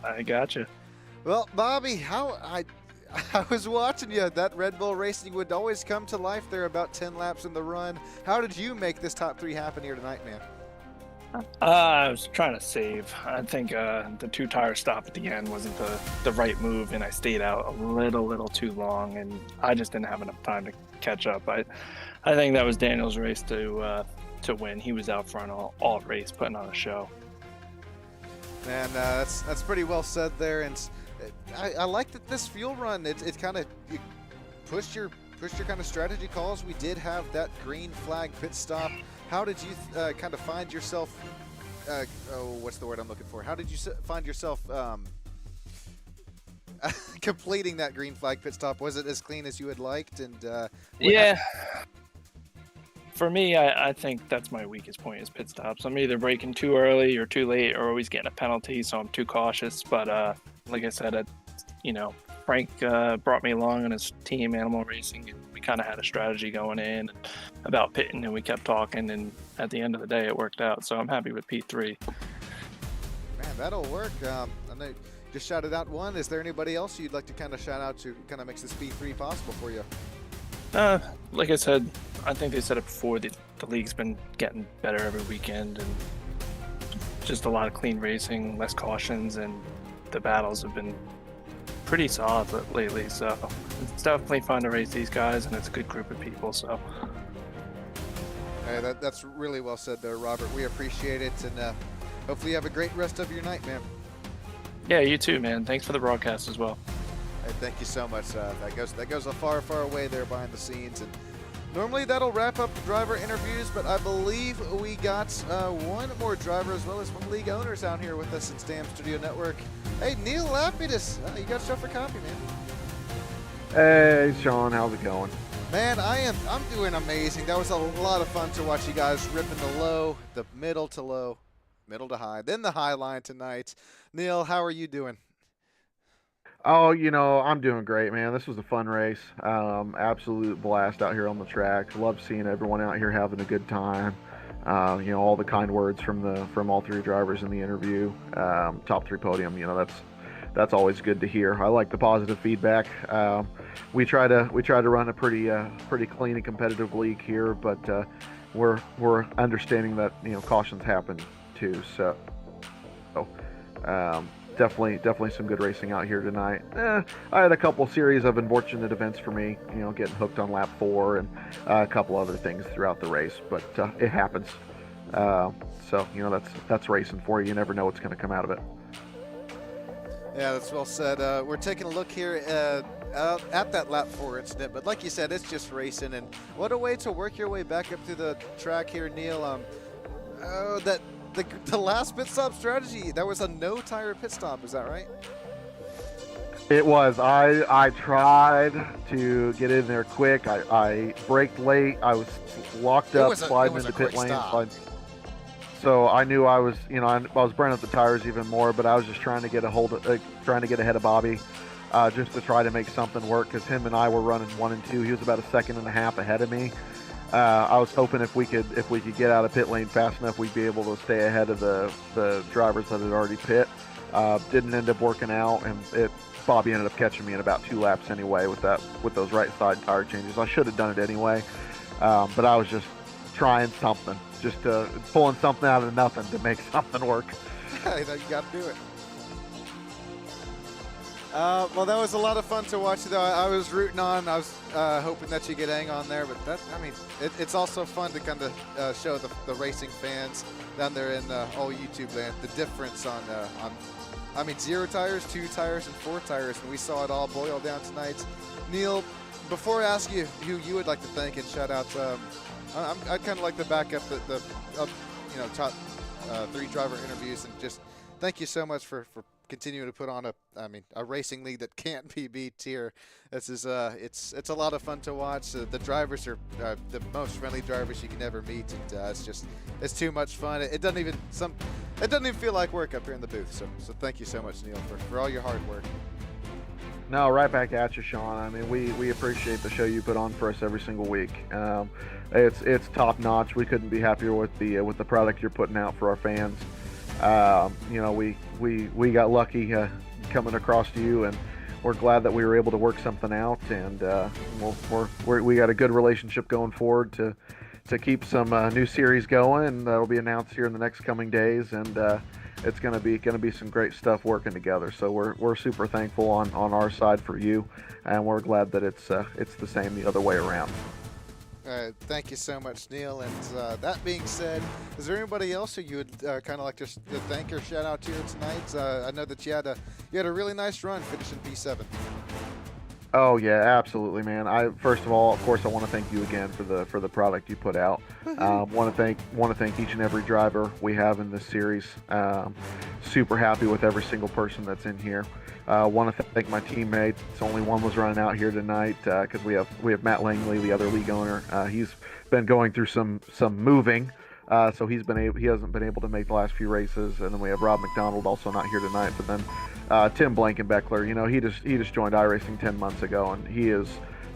I gotcha. Well, Bobby, I was watching you. That Red Bull Racing would always come to life there about 10 laps in the run. How did you make this top 3 happen here tonight, man? I was trying to save. I think the 2 tire stop at the end wasn't the right move, and I stayed out a little too long, and I just didn't have enough time to catch up. I think that was Daniel's race to win. He was out front all race, putting on a show. Man, that's pretty well said there, and I like that this fuel run. It kind of pushed your kind of strategy calls. We did have that green flag pit stop. How did you kind of find yourself? What's the word I'm looking for? How did you find yourself completing that green flag pit stop? Was it as clean as you had liked? And yeah, for me, I think that's my weakest point is pit stops. I'm either braking too early or too late, or always getting a penalty, so I'm too cautious. But like I said, Frank brought me along on his team, Animal Racing, and we kind of had a strategy going in about pitting, and we kept talking, and at the end of the day, it worked out. So I'm happy with P3. Man, that'll work. I know you just shouted out one. Is there anybody else you'd like to kind of shout out to kind of makes this P3 possible for you? Like I said, I think they said it before, the league's been getting better every weekend, and just a lot of clean racing, less cautions, and the battles have been pretty solid lately. So it's definitely fun to race these guys, and it's a good group of people. So hey, that's really well said there, Robert. We appreciate it, and hopefully you have a great rest of your night, man. Yeah, you too, man. Thanks for the broadcast as well. Hey, thank you so much. That goes a far away there behind the scenes. And normally that'll wrap up the driver interviews, but I believe we got one more driver as well as one league owner down here with us in Stam Studio Network. Hey, Neil Lapidus, you got yourself a copy, man. Hey, Sean, how's it going? Man, I'm doing amazing. That was a lot of fun to watch you guys ripping the low, the middle to low, middle to high, then the high line tonight. Neil, how are you doing? Oh, I'm doing great, man. This was a fun race. Absolute blast out here on the track. Love seeing everyone out here having a good time. All the kind words from all 3 drivers in the interview. Top 3 podium, that's always good to hear. I like the positive feedback. We try to run a pretty clean and competitive league here, but we're understanding that cautions happen too. So definitely some good racing out here tonight. I had a couple series of unfortunate events for me, getting hooked on lap 4 and a couple other things throughout the race, but it happens. So that's racing for you. You never know what's going to come out of it. Yeah, that's well said. We're taking a look here at that lap 4 incident, but like you said, it's just racing, and what a way to work your way back up to the track here, Neil. The last pit stop strategy, that was a no tire pit stop, is that right? It was. I tried to get in there quick. I braked late. I was locked up, sliding into pit lane. So I knew I was, I was burning up the tires even more, but I was just trying to get trying to get ahead of Bobby, just to try to make something work, because him and I were running 1 and 2. He was about a second and a half ahead of me. I was hoping if we could get out of pit lane fast enough, we'd be able to stay ahead of the drivers that had already pit. Didn't end up working out, and Bobby ended up catching me in about 2 laps anyway with those right side tire changes. I should have done it anyway, but I was just trying something, just pulling something out of nothing to make something work. You got to do it. Well, that was a lot of fun to watch, though. I was rooting on. I was hoping that you get hang on there, but it's also fun to kind of show the racing fans down there in all YouTube land the difference on 0 tires, 2 tires, and 4 tires, and we saw it all boil down tonight. Neil, before I ask you who you would like to thank and shout out, I'd kind of like to back up the top 3 driver interviews, and just thank you so much for continuing to put on a racing league that can't be beat here. This is it's a lot of fun to watch. The drivers are the most friendly drivers you can ever meet, and it's too much fun. It doesn't even feel like work up here in the booth. So thank you so much, Neil, for all your hard work. No, right back at you, Sean. We appreciate the show you put on for us every single week. It's top notch. We couldn't be happier with the product you're putting out for our fans. We got lucky coming across to you, and we're glad that we were able to work something out, and we got a good relationship going forward to keep some new series going, and that'll be announced here in the next coming days, and it's gonna be some great stuff working together. So we're super thankful on our side for you, and we're glad that it's the same the other way around. Thank you so much, Neil. And that being said, is there anybody else who you would kind of like to thank or shout out to tonight? I know that you had a really nice run finishing P7. Oh yeah, absolutely, man. First of all, of course, I want to thank you again for the product you put out. Want to thank each and every driver we have in this series. Super happy with every single person that's in here. Want to thank my teammates. Only one was running out here tonight because we have Matt Langley, the other league owner. He's been going through some moving, so he hasn't been able to make the last few races. And then we have Rob McDonald, also not here tonight. But then Tim Blankenbeckler, he just joined iRacing 10 months ago, and he is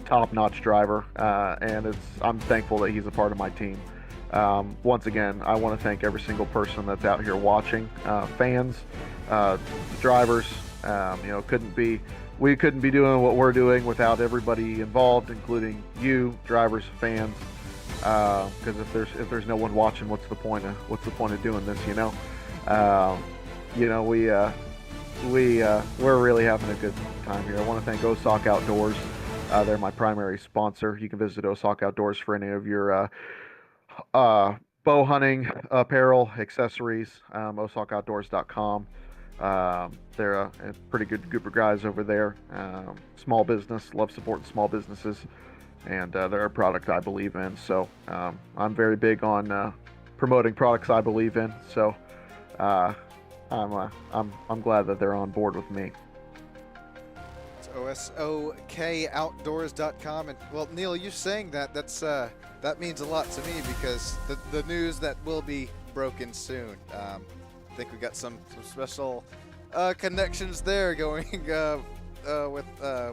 top-notch driver. And I'm thankful that he's a part of my team. Once again, I want to thank every single person that's out here watching, fans, drivers. We couldn't be doing what we're doing without everybody involved, including you, drivers, fans. Because if there's no one watching, what's the point of doing this? We're really having a good time here. I want to thank Osaka Outdoors. They're my primary sponsor. You can visit Osaka Outdoors for any of your bow hunting apparel, accessories. OsakaOutdoors.com. They're a pretty good group of guys over there. Small business, love supporting small businesses, and they're a product I believe in. So I'm very big on promoting products I believe in. So I'm glad that they're on board with me. It's OSOKOutdoors.com, and well, Neil, you saying that means a lot to me, because the news that will be broken soon. I think we got some special connections there going with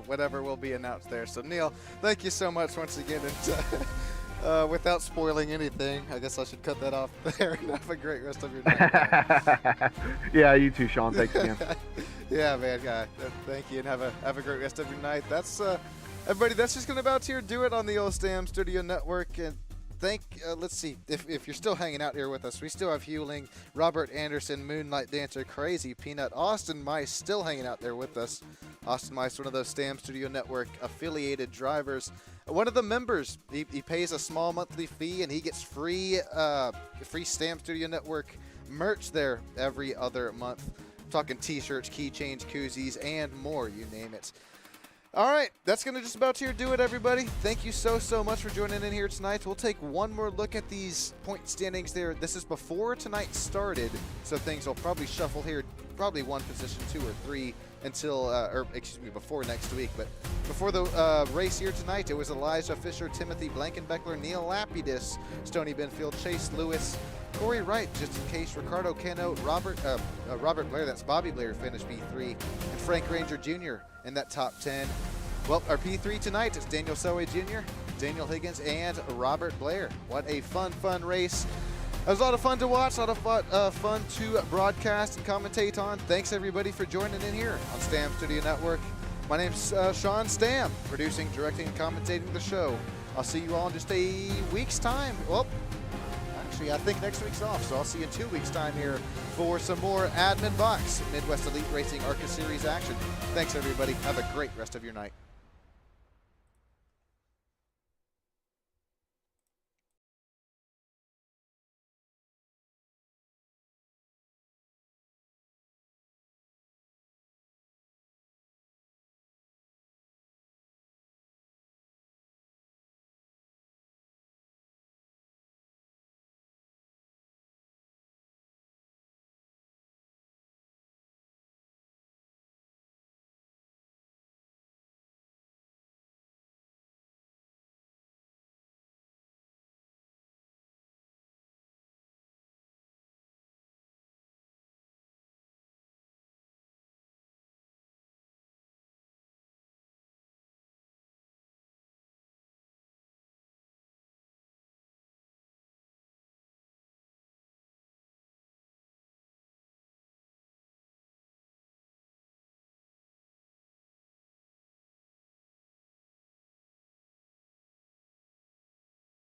whatever will be announced there. So Neil, thank you so much once again, and without spoiling anything, I guess I should cut that off there, and have a great rest of your night. Yeah, you too, Sean. Thanks again. Yeah, man. Thank you, and have a great rest of your night. That's everybody. That's just gonna about here do it on the Old Stam Studio Network, and let's see, if you're still hanging out here with us, we still have Hewling, Robert Anderson, Moonlight Dancer, Crazy Peanut, Austin Mice still hanging out there with us. Austin Mice, one of those Stam Studio Network affiliated drivers. One of the members, he pays a small monthly fee and he gets free Stam Studio Network merch there every other month. I'm talking t-shirts, keychains, koozies, and more, you name it. All right, that's going to just about do it, everybody. Thank you so much for joining in here tonight. We'll take one more look at these point standings there. This is before tonight started, so things will probably shuffle here, probably one position, 2 or 3, until, before next week. But before the race here tonight, it was Elijah Fisher, Timothy Blankenbeckler, Neil Lapidus, Stony Benfield, Chase Lewis, Corey Wright, just in case, Ricardo Cano, Robert Blair, that's Bobby Blair, finished P3, and Frank Ranger Jr. in that top 10. Well, our P3 tonight is Daniel Selway Jr., Daniel Higgins, and Robert Blair. What a fun race. It was a lot of fun to watch, a lot of fun to broadcast and commentate on. Thanks, everybody, for joining in here on Stam Studio Network. My name's Sean Stam, producing, directing, and commentating the show. I'll see you all in just a week's time. Well, actually, I think next week's off, so I'll see you in 2 weeks' time here for some more Admin Box Midwest Elite Racing ARCA Series action. Thanks, everybody. Have a great rest of your night.